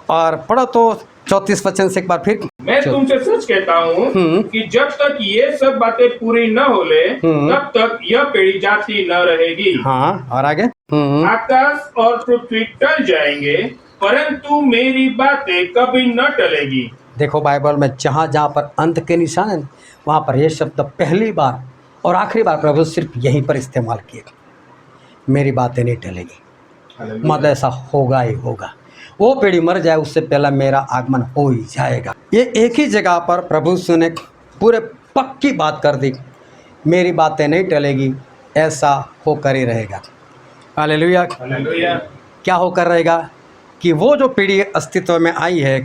और पढ़ो तो 34 वचन से एक बार फिर। मैं तुमसे सच कहता हूँ कि जब तक ये सब बातें पूरी न हो ले तब तक यह पीढ़ी जाती न रहेगी। हाँ, और आगे? आकाश और पृथ्वी टल जाएंगे परंतु मेरी बातें कभी न टलेगी। देखो बाइबल में जहाँ जहाँ पर अंत के निशान हैं वहाँ पर यह शब्द पहली बार और आखिरी बार प्रभु सिर्फ यहीं पर इस्तेमाल किए, मेरी बातें नहीं टलेगी। मतलब ऐसा होगा ही होगा। वो पीढ़ी मर जाए उससे पहला मेरा आगमन हो ही जाएगा। ये एक ही जगह पर प्रभु यीशु ने पूरे पक्की बात कर दी, मेरी बातें नहीं टलेगी, ऐसा होकर ही रहेगा। हालेलुया। क्या होकर रहेगा? कि वो जो पीढ़ी अस्तित्व में आई है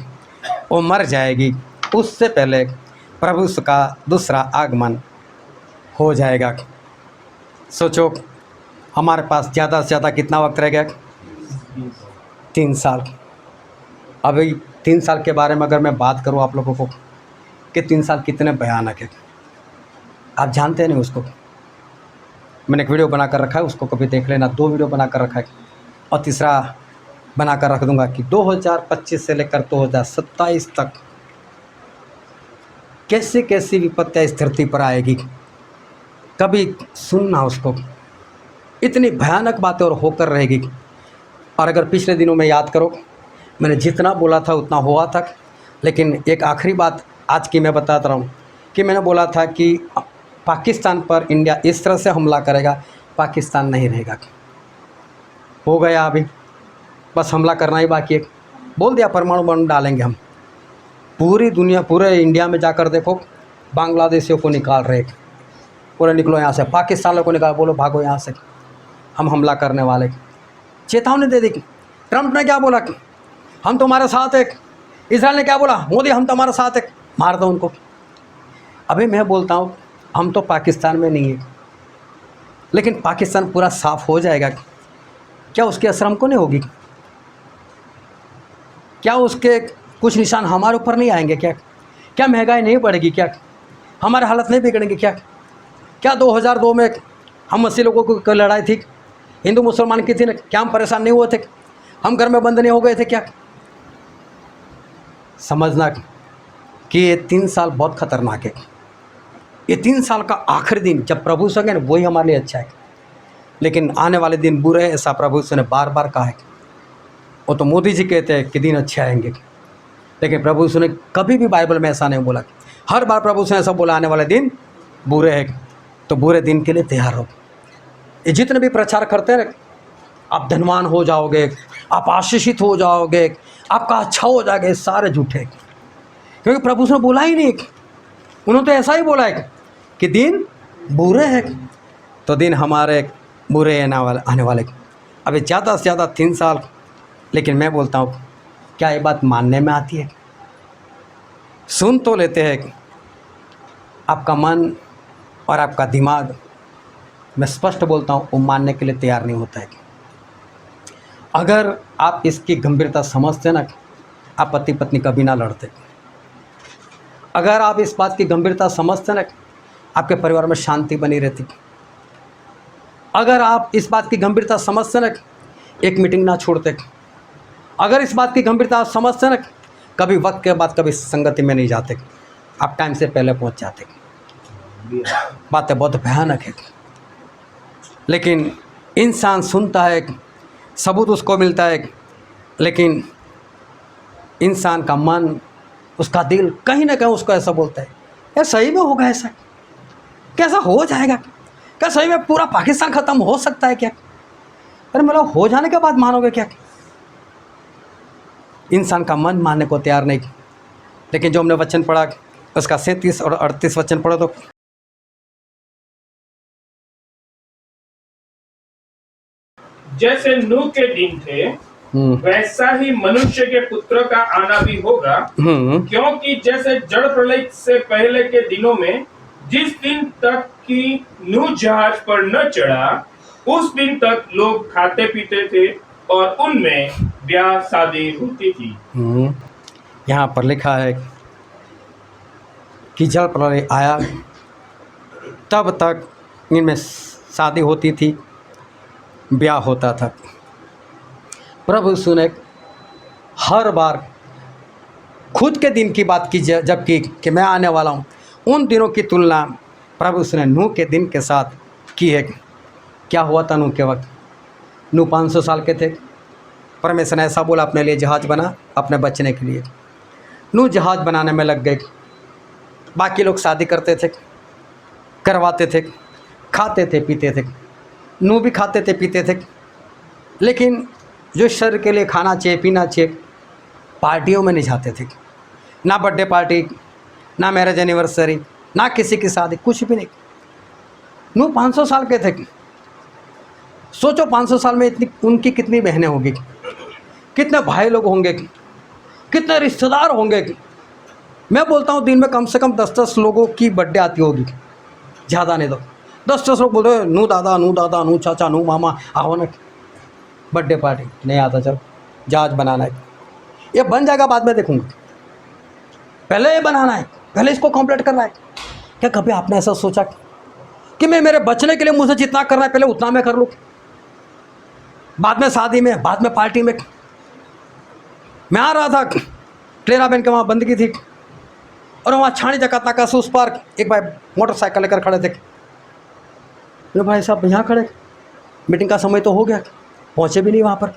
वो मर जाएगी, उससे पहले प्रभु यीशु का दूसरा आगमन हो जाएगा। सोचो हमारे पास ज़्यादा से ज़्यादा कितना वक्त रह गया? 3 साल। अभी 3 साल के बारे में अगर मैं बात करूं आप लोगों को कि 3 साल कितने भयानक है, आप जानते नहीं उसको। मैंने एक वीडियो बना कर रखा है, उसको कभी देख लेना। 2 वीडियो बना कर रखा है और तीसरा बना कर रख दूंगा कि 2025 से लेकर 2027 तक कैसी कैसी विपत्तियाँ इस धरती पर आएगी, कभी सुनना उसको। इतनी भयानक बातें और होकर रहेगी। और अगर पिछले दिनों में याद करो, मैंने जितना बोला था उतना हुआ था। लेकिन एक आखिरी बात आज की मैं बताता रहा हूँ कि मैंने बोला था कि पाकिस्तान पर इंडिया इस तरह से हमला करेगा, पाकिस्तान नहीं रहेगा। हो गया, अभी बस हमला करना ही बाकी है। बोल दिया परमाणु बम डालेंगे हम। पूरी दुनिया, पूरे इंडिया में जाकर देखो, बांग्लादेशियों को निकाल रहे, बोले निकलो यहाँ से, पाकिस्तान को निकाल, बोलो भागो यहाँ से, हम हमला करने वाले। चेतावनी दे दी। ट्रंप ने क्या बोला? हम तुम्हारे साथ एक। इजराइल ने क्या बोला? मोदी हम तुम्हारे साथ एक, मार दो उनको। अभी मैं बोलता हूँ हम तो पाकिस्तान में नहीं है, लेकिन पाकिस्तान पूरा साफ हो जाएगा, क्या उसकी असर हमको नहीं होगी? क्या उसके कुछ निशान हमारे ऊपर नहीं आएंगे? क्या महंगाई नहीं बढ़ेगी? क्या हमारे हालत नहीं बिगड़ेंगे? क्या 2002 में हम 80 लोगों की लड़ाई थी, हिंदू मुसलमान की थी ना, क्या हम परेशान नहीं हुए थे? हम घर में बंद नहीं हो गए थे? क्या समझना कि ये 3 साल बहुत ख़तरनाक है। ये 3 साल का आखिरी दिन जब प्रभु संग है, वही हमारे लिए अच्छा है। लेकिन आने वाले दिन बुरे हैं, ऐसा प्रभु ने बार बार कहा है। वो तो मोदी जी कहते हैं कि दिन अच्छे आएंगे, लेकिन प्रभु ने कभी भी बाइबल में ऐसा नहीं बोला। हर बार प्रभु ने ऐसा बोला, आने वाले दिन बुरे हैं, तो बुरे दिन के लिए तैयार हो। ये जितने भी प्रचार करते हैं, आप धनवान हो जाओगे, आप आशीषित हो जाओगे, आपका अच्छा हो जाएगा, ये सारे झूठे। क्योंकि प्रभु ने बोला ही नहीं, उन्होंने तो ऐसा ही बोला है कि दिन बुरे हैं, तो दिन हमारे बुरे आने वाले। अभी ज़्यादा से ज़्यादा 3 साल। लेकिन मैं बोलता हूँ, क्या ये बात मानने में आती है? सुन तो लेते हैं, आपका मन और आपका दिमाग, मैं स्पष्ट बोलता हूँ, वो मानने के लिए तैयार नहीं होता है। अगर आप इसकी गंभीरता समझते ना, आप पति पत्नी कभी ना लड़ते। अगर आप इस बात की गंभीरता समझते ना, आपके परिवार में शांति बनी रहती। अगर आप इस बात की गंभीरता समझते ना, एक मीटिंग ना छोड़ते। अगर इस बात की गंभीरता आप समझते ना, कभी वक्त के बाद कभी संगति में नहीं जाते, आप टाइम से पहले पहुंच जाते। बातें बहुत भयानक है, लेकिन इंसान सुनता है, सबूत उसको मिलता है, लेकिन इंसान का मन, उसका दिल कहीं ना कहीं उसको ऐसा बोलता है, यार सही में होगा ऐसा? कैसा हो जाएगा? क्या सही में पूरा पाकिस्तान ख़त्म हो सकता है क्या? अरे मतलब हो जाने के बाद मानोगे क्या? इंसान का मन मानने को तैयार नहीं। लेकिन जो हमने वचन पढ़ा, उसका 37 और 38 वचन पढ़ो तो जैसे नूह के दिन थे वैसा ही मनुष्य के पुत्र का आना भी होगा। क्योंकि जैसे जड़ प्रलय से पहले के दिनों में जिस दिन तक कि नूह जहाज पर न चढ़ा उस दिन तक लोग खाते पीते थे और उनमें ब्याह शादी होती थी। यहाँ पर लिखा है कि जल प्रलय आया तब तक इनमें शादी होती थी, ब्याह होता था। प्रभु यीशु ने हर बार खुद के दिन की बात की, जबकि कि मैं आने वाला हूँ, उन दिनों की तुलना प्रभु यीशु ने नूह के दिन के साथ की है। क्या हुआ था नूह के वक्त? नूह 500 साल के थे। परमेश्वर ने ऐसा बोला, अपने लिए जहाज़ बना, अपने बचने के लिए। नूह जहाज़ बनाने में लग गए। बाकी लोग शादी करते थे, करवाते थे, खाते थे, पीते थे। नूह भी खाते थे, पीते थे, लेकिन जो शरीर के लिए खाना चाहिए, पीना चाहिए, पार्टियों में नहीं जाते थे। ना बर्थडे पार्टी, ना मैरिज एनिवर्सरी, ना किसी की शादी, कुछ भी नहीं। नूह 500 साल के थे। सोचो 500 साल में इतनी उनकी कितनी बहनें होंगी, कितने भाई लोग होंगे, कितने रिश्तेदार होंगे। मैं बोलता हूँ दिन में कम से कम 10-10 लोगों की बर्थडे आती होगी, ज़्यादा नहीं तो 10-10 लोग बोल रहे नूह दादा, नूह दादा, नूह चाचा, नूह मामा, आओ ना बर्थडे पार्टी। नहीं आता, चल जहाज बनाना है, ये बन जाएगा, बाद में देखूंगा, पहले ये बनाना है, पहले इसको कंप्लीट करना है। क्या कभी आपने ऐसा सोचा कि मैं मेरे बचने के लिए मुझे जितना करना है पहले उतना मैं कर लूँ, बाद में शादी में, बाद में पार्टी में। मैं आ रहा था ट्रेरा बहन के वहाँ बंदगी थी और वहाँ छाणी जकाता का उस पार एक भाई मोटरसाइकिल लेकर खड़े थे। मेरे भाई साहब यहाँ खड़े, मीटिंग का समय तो हो गया, पहुँचे भी नहीं वहाँ पर।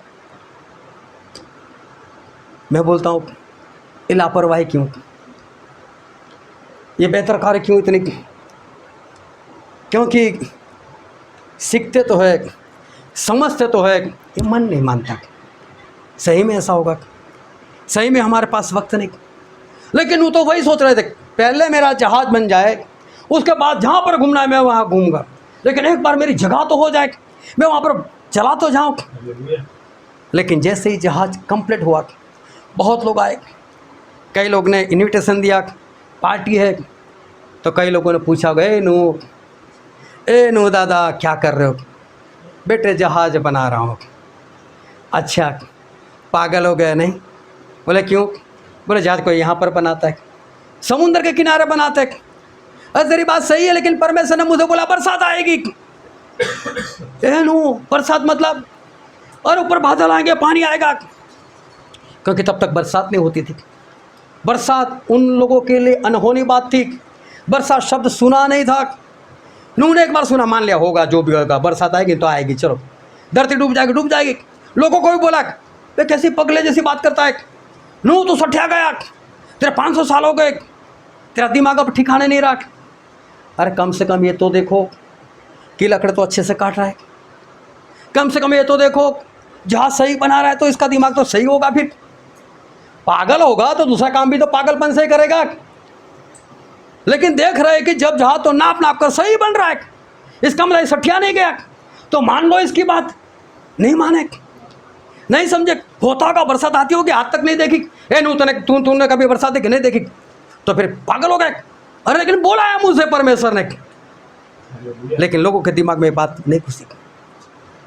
मैं बोलता हूँ ये लापरवाही क्यों, ये बेदरकारी क्यों इतनी? क्योंकि सीखते तो है, समझते तो है, ये मन नहीं मानता। सही में ऐसा होगा? सही में हमारे पास वक्त नहीं। लेकिन वो तो वही सोच रहे थे, पहले मेरा जहाज़ बन जाए, उसके बाद जहाँ पर घूमना है मैं वहाँ घूमूंगा, लेकिन एक बार मेरी जगह तो हो जाए, मैं वहाँ पर चला तो जाऊँ। लेकिन जैसे ही जहाज़ कंप्लीट हुआ, बहुत लोग आए, कई लोग ने इनविटेशन दिया, पार्टी है, तो कई लोगों ने पूछा, ए नूह दादा क्या कर रहे हो? बेटे जहाज़ बना रहा हूँ। अच्छा, पागल हो गए? नहीं। बोले क्यों? बोले जहाज़ कोई यहाँ पर बनाता है, समुद्र के किनारे बनाते हैं। अरे तेरी बात सही है, लेकिन परमेश्वर ने मुझे बोला बरसात आएगी। नूह, बरसात मतलब? और ऊपर बादल आएंगे, पानी आएगा, क्योंकि तब तक बरसात नहीं होती थी। बरसात उन लोगों के लिए अनहोनी बात थी। बरसात शब्द सुना नहीं था। नूह ने एक बार सुना, मान लिया होगा, जो भी होगा, बरसात आएगी तो आएगी, चलो, धरती डूब जाएगी, डूब जाएगी। लोगों को भी बोला, वे कैसी पगले जैसी बात करता है, नूह तो सठिया गया, तेरे 500 साल हो गए, तेरा दिमाग अब ठिकाने नहीं रहा। अरे कम से कम ये तो देखो कि लकड़ तो अच्छे से काट रहा है, कम से कम ये तो देखो जहाज सही बना रहा है, तो इसका दिमाग तो सही होगा। फिर पागल होगा तो दूसरा काम भी तो पागलपन से ही करेगा। लेकिन देख रहे कि जब जहाज तो नाप नाप कर सही बन रहा है, इसका मतलब सठिया नहीं गया, तो मान लो इसकी बात। नहीं माने, नहीं समझे। होता होगा, बरसात आती होगी, आज तक नहीं देखी। तूने कभी बरसात देखी? नहीं देखी। तो फिर पागल हो गए। अरे लेकिन बोला है मुझसे परमेश्वर ने, लेकिन लोगों के दिमाग में बात नहीं घुसी।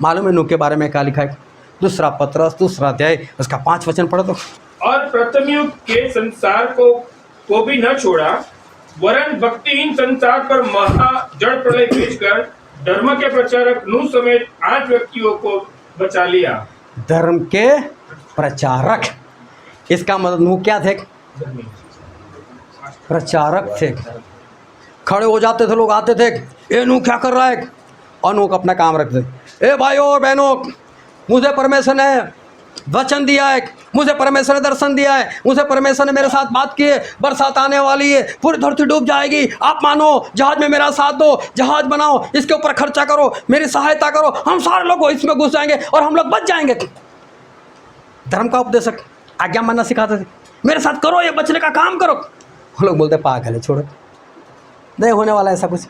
मालूम है नूह के बारे में क्या लिखा है? 2 पत्रस 2 अध्याय उसका 5 वचन पढ़ो तो। और प्रथम युग के संसार को भी न छोड़ा, वरन भक्तिहीन संसार पर महा जड़ प्रलय भेजकर धर्म के प्रचारक नूह समेत 8 व्यक्तियों को बचा लिया। धर्म के प्रचारक, इसका मतलब नूह क्या थे? प्रचारक थे। खड़े हो जाते थे लोग, आते थे, ए नूह क्या कर रहा है, और नूह अपना काम रखते। ए भाइयों और बहनों, मुझे परमेश्वर ने वचन दिया है, मुझे परमेश्वर ने दर्शन दिया है, मुझे परमेश्वर ने मेरे साथ बात की है, बरसात आने वाली है, पूरी धरती डूब जाएगी, आप मानो, जहाज में मेरा साथ दो, जहाज बनाओ, इसके ऊपर खर्चा करो, मेरी सहायता करो, हम सारे लोग इसमें घुस जाएंगे और हम लोग बच जाएंगे। धर्म का उपदेशक आज्ञा मानना सिखाते थे, मेरे साथ करो, ये बचने का काम करो। वो लोग बोलते पागल है, छोड़ो, नहीं होने वाला ऐसा कुछ।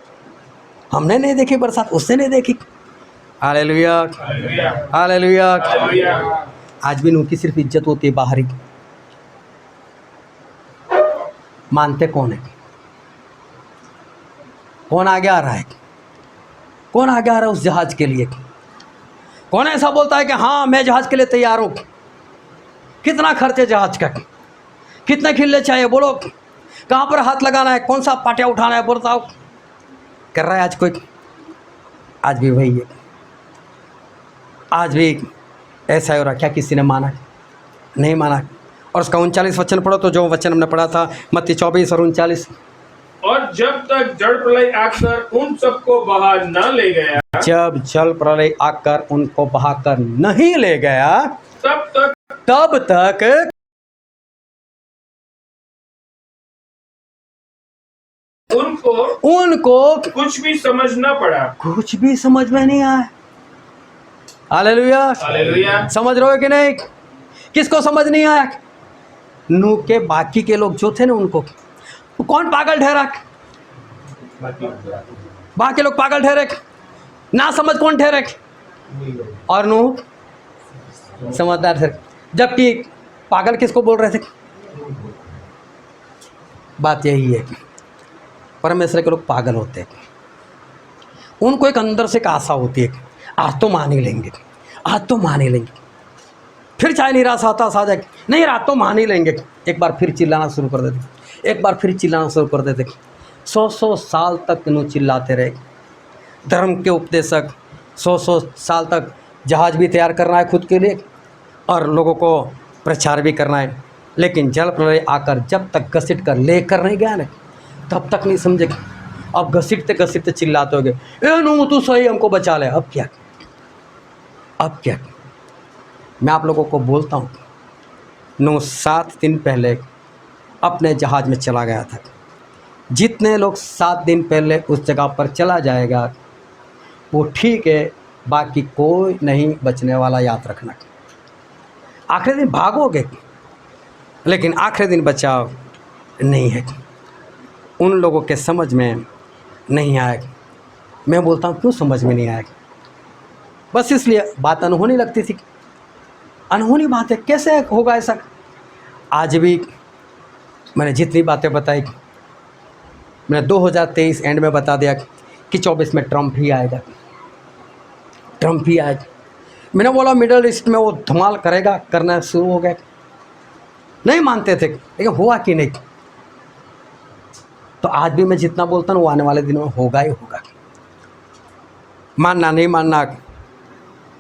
हमने नहीं देखी बरसात, उसने नहीं देखी, हालेलुया, हालेलुया, हालेलुया। हालेलुया। आज भी नूह की सिर्फ इज्जत होती है बाहरी, मानते कौन है? कौन आगे आ रहा है? कौन आगे आ रहा है उस जहाज के लिए? कौन ऐसा बोलता है कि हाँ मैं जहाज के लिए तैयार हूँ? कितना खर्च है जहाज का? कितने खिल्ले चाहिए बोलो? कहाँ पर हाथ लगाना है? कौन सा पाटिया उठाना है? बताओ। कर रहा है आज कोई? आज भी वही है, आज भी ऐसा ही हो रहा। क्या किसी ने माना? नहीं माना। और उसका 39 वचन पढ़ो तो, जो वचन हमने पढ़ा था मत्ती 24 और 39। और जब तक जड़ प्रलय आकर उन सबको बहा न ले गया, जब जल प्रलय आकर उनको बहाकर नहीं ले गया, तब तक उनको कुछ भी समझ न पड़ा। कुछ भी समझ में नहीं आया। Hallelujah, hallelujah. समझ रहे हो कि नहीं? किसको समझ नहीं आया? नूह के बाकी के लोग जो थे ना, उनको कौन पागल ठहरा? बाकी लोग पागल ठहरे, ना समझ कौन ठहरे? और नूह समझदार थे। जबकि पागल किसको बोल रहे थे? बात यही है, परमेश्वर के लोग पागल होते हैं। उनको एक अंदर से एक आशा होती है, आज तो मान ही लेंगे, आज तो मान ही लेंगे। फिर चाहे निराशा आता आ जाए, नहीं रात तो मान ही लेंगे। एक बार फिर चिल्लाना शुरू कर देते, एक बार फिर चिल्लाना शुरू कर देते। 100 साल तक नूह चिल्लाते रहे। धर्म के उपदेशक 100 साल तक जहाज भी तैयार करना है खुद के लिए, और लोगों को प्रचार भी करना है। लेकिन जल प्रलय आकर जब तक घसीट कर लेकर नहीं गया ना, तब तक नहीं समझे। अब घसीटते घसीटते चिल्लाते हो गए, ए नूह तू सही, हमको बचा ले। अब क्या? अब क्या? मैं आप लोगों को बोलता हूँ, नूह 7 दिन पहले अपने जहाज में चला गया था। जितने लोग 7 दिन पहले उस जगह पर चला जाएगा वो ठीक है, बाकी कोई नहीं बचने वाला, याद रखना। आखिरी दिन भागोगे, लेकिन आखिरी दिन बचाव नहीं है। उन लोगों के समझ में नहीं आएगा। मैं बोलता हूँ क्यों समझ में नहीं आएगा? बस इसलिए बात अनहोनी लगती थी। अनहोनी बात है, कैसे होगा ऐसा? आज भी मैंने जितनी बातें बताई, मैंने 2023 एंड में बता दिया कि 24 में ट्रंप ही आएगा, ट्रंप ही आएगा। मैंने बोला मिडल ईस्ट में वो धमाल करेगा, करना शुरू हो गया। नहीं मानते थे, लेकिन हुआ कि नहीं? तो आज भी मैं जितना बोलता हूँ वो आने वाले दिनों में होगा ही होगा। मानना नहीं मानना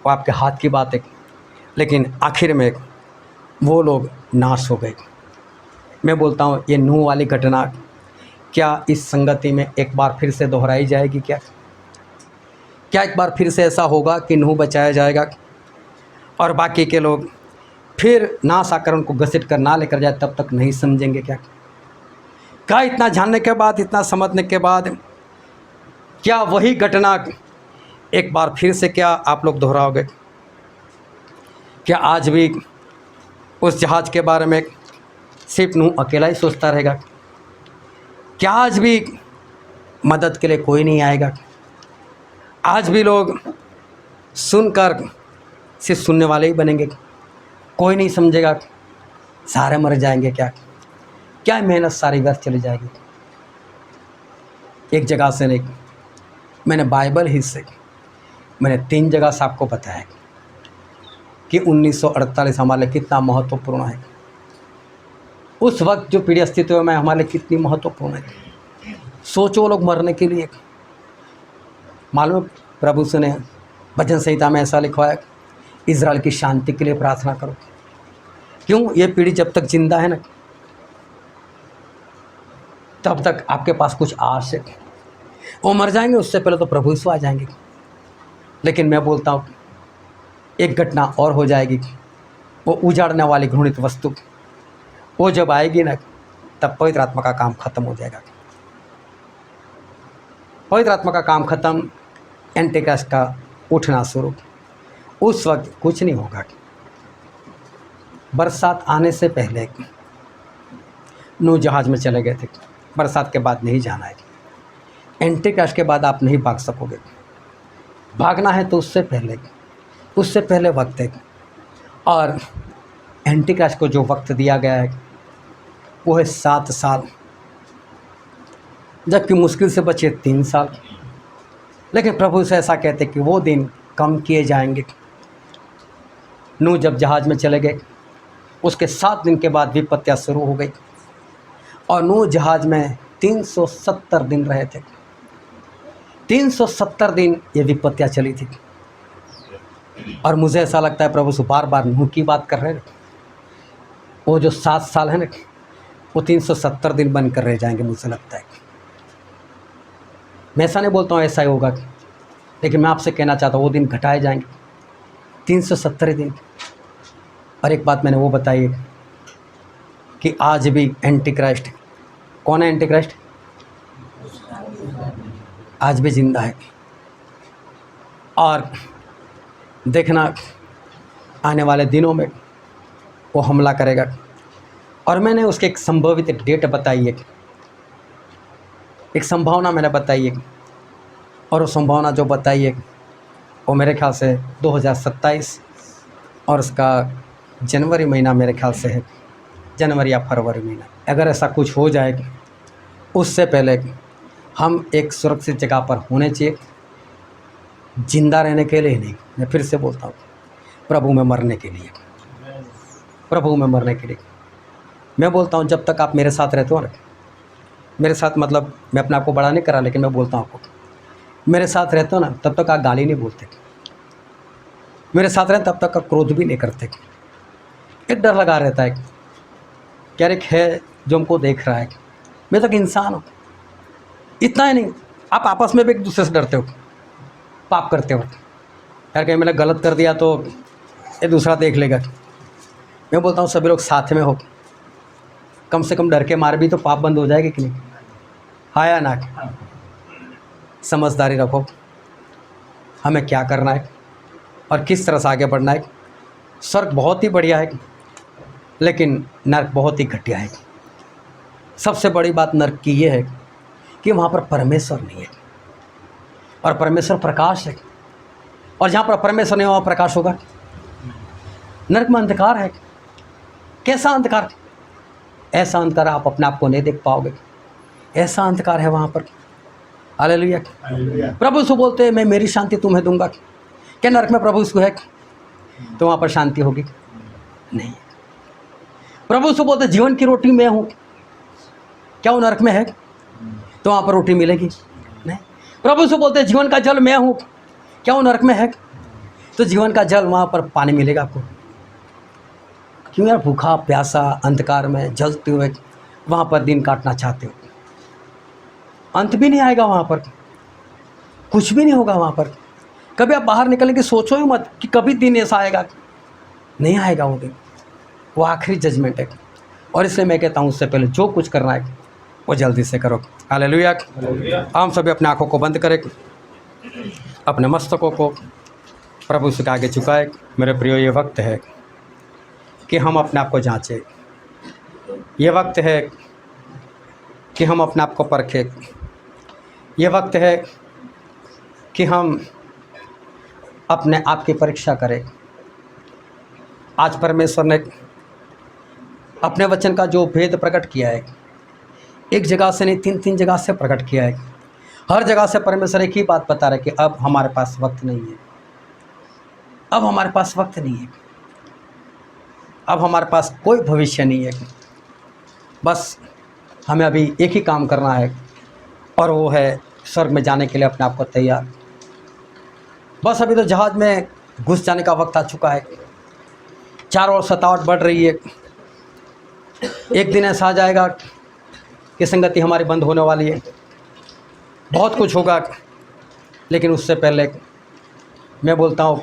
वो आपके हाथ की बात है, लेकिन आखिर में वो लोग नाश हो गए। मैं बोलता हूँ ये नूह वाली घटना क्या इस संगति में एक बार फिर से दोहराई जाएगी? क्या एक बार फिर से ऐसा होगा कि नूह बचाया जाएगा और बाकी के लोग फिर नाश आकर उनको घसीट कर ना लेकर जाए, तब तक नहीं समझेंगे? क्या इतना जानने के बाद, इतना समझने के बाद, क्या वही घटना एक बार फिर से क्या आप लोग दोहराओगे? क्या आज भी उस जहाज़ के बारे में सिर्फ नूह अकेला ही सोचता रहेगा? क्या आज भी मदद के लिए कोई नहीं आएगा? आज भी लोग सुनकर सिर्फ सुनने वाले ही बनेंगे, कोई नहीं समझेगा? सारे मर जाएंगे? क्या मेहनत सारी व्यर्थ चली जाएगी? एक जगह से नहीं, मैंने बाइबल ही से मैंने 3 जगह से आपको बताया कि 1948 हमारे लिए कितना महत्वपूर्ण है। उस वक्त जो पीढ़ी अस्तित्व में हमारे लिए कितनी महत्वपूर्ण है। सोचो लोग मरने के लिए। मालूम प्रभु से ने भजन संहिता में ऐसा लिखवाया, इज़राइल की शांति के लिए प्रार्थना करो। क्यों? ये पीढ़ी जब तक जिंदा है ना, तब तक आपके पास कुछ आस है। वो मर जाएंगे उससे पहले तो प्रभु यीशु आ जाएंगे। लेकिन मैं बोलता हूँ एक घटना और हो जाएगी, वो उजाड़ने वाली घृणित वस्तु, वो जब आएगी ना, तब पवित्र आत्मा का काम खत्म हो जाएगा। पवित्र आत्मा का काम खत्म, एंटीक्राइस्ट का उठना शुरू। उस वक्त कुछ नहीं होगा। बरसात आने से पहले नूह जहाज में चले गए थे, बरसात के बाद नहीं जाना है। एंटीक्राइस्ट के बाद आप नहीं भाग सकोगे। भागना है तो उससे पहले वक्त है। और एंटी क्राइस्ट को जो वक्त दिया गया है वो है 7 साल, जबकि मुश्किल से बचे 3 साल। लेकिन प्रभु से ऐसा कहते कि वो दिन कम किए जाएंगे। नूह जब जहाज़ में चले गए उसके 7 दिन के बाद विपत्तियाँ शुरू हो गई और नूह जहाज़ में 370 दिन रहे थे। 370 दिन ये विपत्तियाँ चली थी। और मुझे ऐसा लगता है प्रभु से बार बार नूह की बात कर रहे हैं। वो जो 7 साल है ना वो 370 दिन बन कर रह जाएंगे, मुझे लगता है। मैं ऐसा नहीं बोलता हूँ ऐसा ही होगा, लेकिन मैं आपसे कहना चाहता हूँ वो दिन घटाए जाएंगे 370 दिन। और एक बात मैंने वो बताई है कि आज भी एंटी क्राइस्ट, कौन है एंटी क्राइस्ट? आज भी जिंदा है। और देखना आने वाले दिनों में वो हमला करेगा। और मैंने उसके एक संभावित डेट बताई है, एक संभावना मैंने बताई है। और वो संभावना जो बताई है वो मेरे ख्याल से 2027 और उसका जनवरी महीना मेरे ख्याल से है, जनवरी या फरवरी महीना। अगर ऐसा कुछ हो जाए उससे पहले हम एक सुरक्षित जगह पर होने चाहिए, जिंदा रहने के लिए नहीं। मैं फिर से बोलता हूँ, प्रभु में मरने के लिए, प्रभु में मरने के लिए। मैं बोलता हूँ जब तक आप मेरे साथ रहते हो ना, मेरे साथ मतलब मैं अपने आप को बड़ा नहीं करा, लेकिन मैं बोलता हूँ आपको, मेरे साथ रहते हो ना तब तक आप गाली नहीं बोलते, मेरे साथ रहते तब तक आप क्रोध भी नहीं करते। एक डर लगा रहता है कि यार एक है जो हमको देख रहा है, मैं तो इंसान हूँ। इतना ही नहीं, आप आपस में भी एक दूसरे से डरते हो, पाप करते हो। यार कहीं मैंने गलत कर दिया तो ये दूसरा देख लेगा। मैं बोलता हूँ सभी लोग साथ में हो, कम से कम डर के मार भी तो पाप बंद हो जाएगी कि नहीं? हाँ या ना? समझदारी रखो, हमें क्या करना है और किस तरह से आगे बढ़ना है। स्वर्ग बहुत ही बढ़िया है, लेकिन नरक बहुत ही घटिया है। सबसे बड़ी बात नरक की ये है कि वहाँ पर परमेश्वर नहीं है और परमेश्वर प्रकाश है। और जहाँ पर परमेश्वर नहीं वहाँ प्रकाश होगा। नरक में अंधकार है। कैसा अंधकार? ऐसा अंधकार आप अपने आप को नहीं देख पाओगे, ऐसा अंधकार है वहाँ पर। हालेलुया। प्रभु से बोलते हैं मैं मेरी शांति तुम्हें दूंगा। क्या नरक में प्रभु इसको है तो वहाँ पर शांति होगी? नहीं। प्रभु से बोलते जीवन की रोटी मैं हूँ, क्या वो नरक में है तो वहाँ पर रोटी मिलेगी? नहीं। प्रभु से बोलते जीवन का जल मैं हूँ, क्या वो नरक में है तो जीवन का जल वहाँ पर पानी मिलेगा आपको? क्यों यार भूखा प्यासा अंधकार में जलते हुए वहाँ पर दिन काटना चाहते हो? अंत भी नहीं आएगा वहाँ पर, कुछ भी नहीं होगा वहाँ पर। कभी आप बाहर निकलेंगे सोचो ही मत कि कभी दिन ऐसा आएगा, नहीं आएगा वो दिन। वो आखिरी जजमेंट है। और इसलिए मैं कहता हूँ उससे पहले जो कुछ करना है वो जल्दी से करो। हालेलुया। हम सभी अपने आँखों को बंद करें, अपने मस्तकों को प्रभु से आगे झुकाए। मेरे प्रियो, ये वक्त है कि हम अपने आप को जांचें, ये वक्त है कि हम अपने आप को परखें, ये वक्त है कि हम अपने आप की परीक्षा करें। आज परमेश्वर ने अपने वचन का जो भेद प्रकट किया है, एक जगह से नहीं 3 जगह से प्रकट किया है। हर जगह से परमेश्वर एक ही बात बता रहा है कि अब हमारे पास वक्त नहीं है, अब हमारे पास वक्त नहीं है, अब हमारे पास कोई भविष्य नहीं है। बस हमें अभी एक ही काम करना है और वो है स्वर्ग में जाने के लिए अपने आप को तैयार। बस अभी तो जहाज़ में घुस जाने का वक्त आ चुका है। चारों ओर सतावट बढ़ रही है। एक दिन ऐसा आ जाएगा कि संगति हमारी बंद होने वाली है, बहुत कुछ होगा। लेकिन उससे पहले मैं बोलता हूँ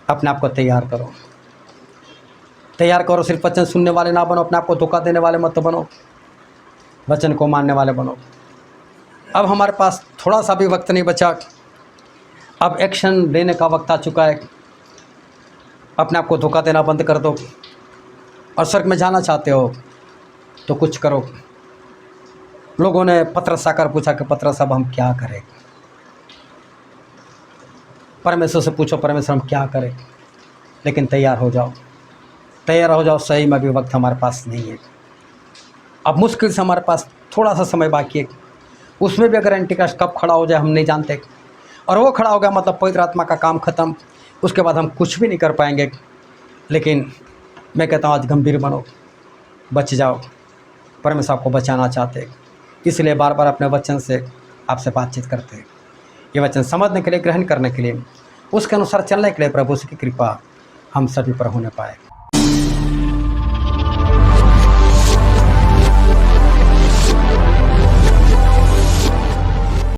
अपने आप को तैयार करो, तैयार करो। सिर्फ वचन सुनने वाले ना बनो, अपने आप को धोखा देने वाले मत बनो, वचन को मानने वाले बनो। अब हमारे पास थोड़ा सा भी वक्त नहीं बचा, अब एक्शन लेने का वक्त आ चुका है। अपने आप को धोखा देना बंद कर दो और स्वर्ग में जाना चाहते हो तो कुछ करो। लोगों ने पतरस आकर पूछा कि पतरस अब हम क्या करें? परमेश्वर से पूछो, परमेश्वर हम क्या करें, लेकिन तैयार हो जाओ, तैयार हो जाओ। सही में अभी वक्त हमारे पास नहीं है। अब मुश्किल से हमारे पास थोड़ा सा समय बाकी है, उसमें भी अगर एंटीक्राइस्ट कब खड़ा हो जाए हम नहीं जानते, और वो खड़ा हो गया मतलब पवित्र आत्मा का काम ख़त्म, उसके बाद हम कुछ भी नहीं कर पाएंगे। लेकिन मैं कहता हूँ आज गंभीर बनो, बच जाओ। परमेश्वर आपको बचाना चाहते हैं, इसलिए बार बार अपने वचन से आपसे बातचीत करते हैं। ये वचन समझने के लिए, ग्रहण करने के लिए, उसके अनुसार चलने के लिए प्रभु की कृपा हम सभी पर होने पाए।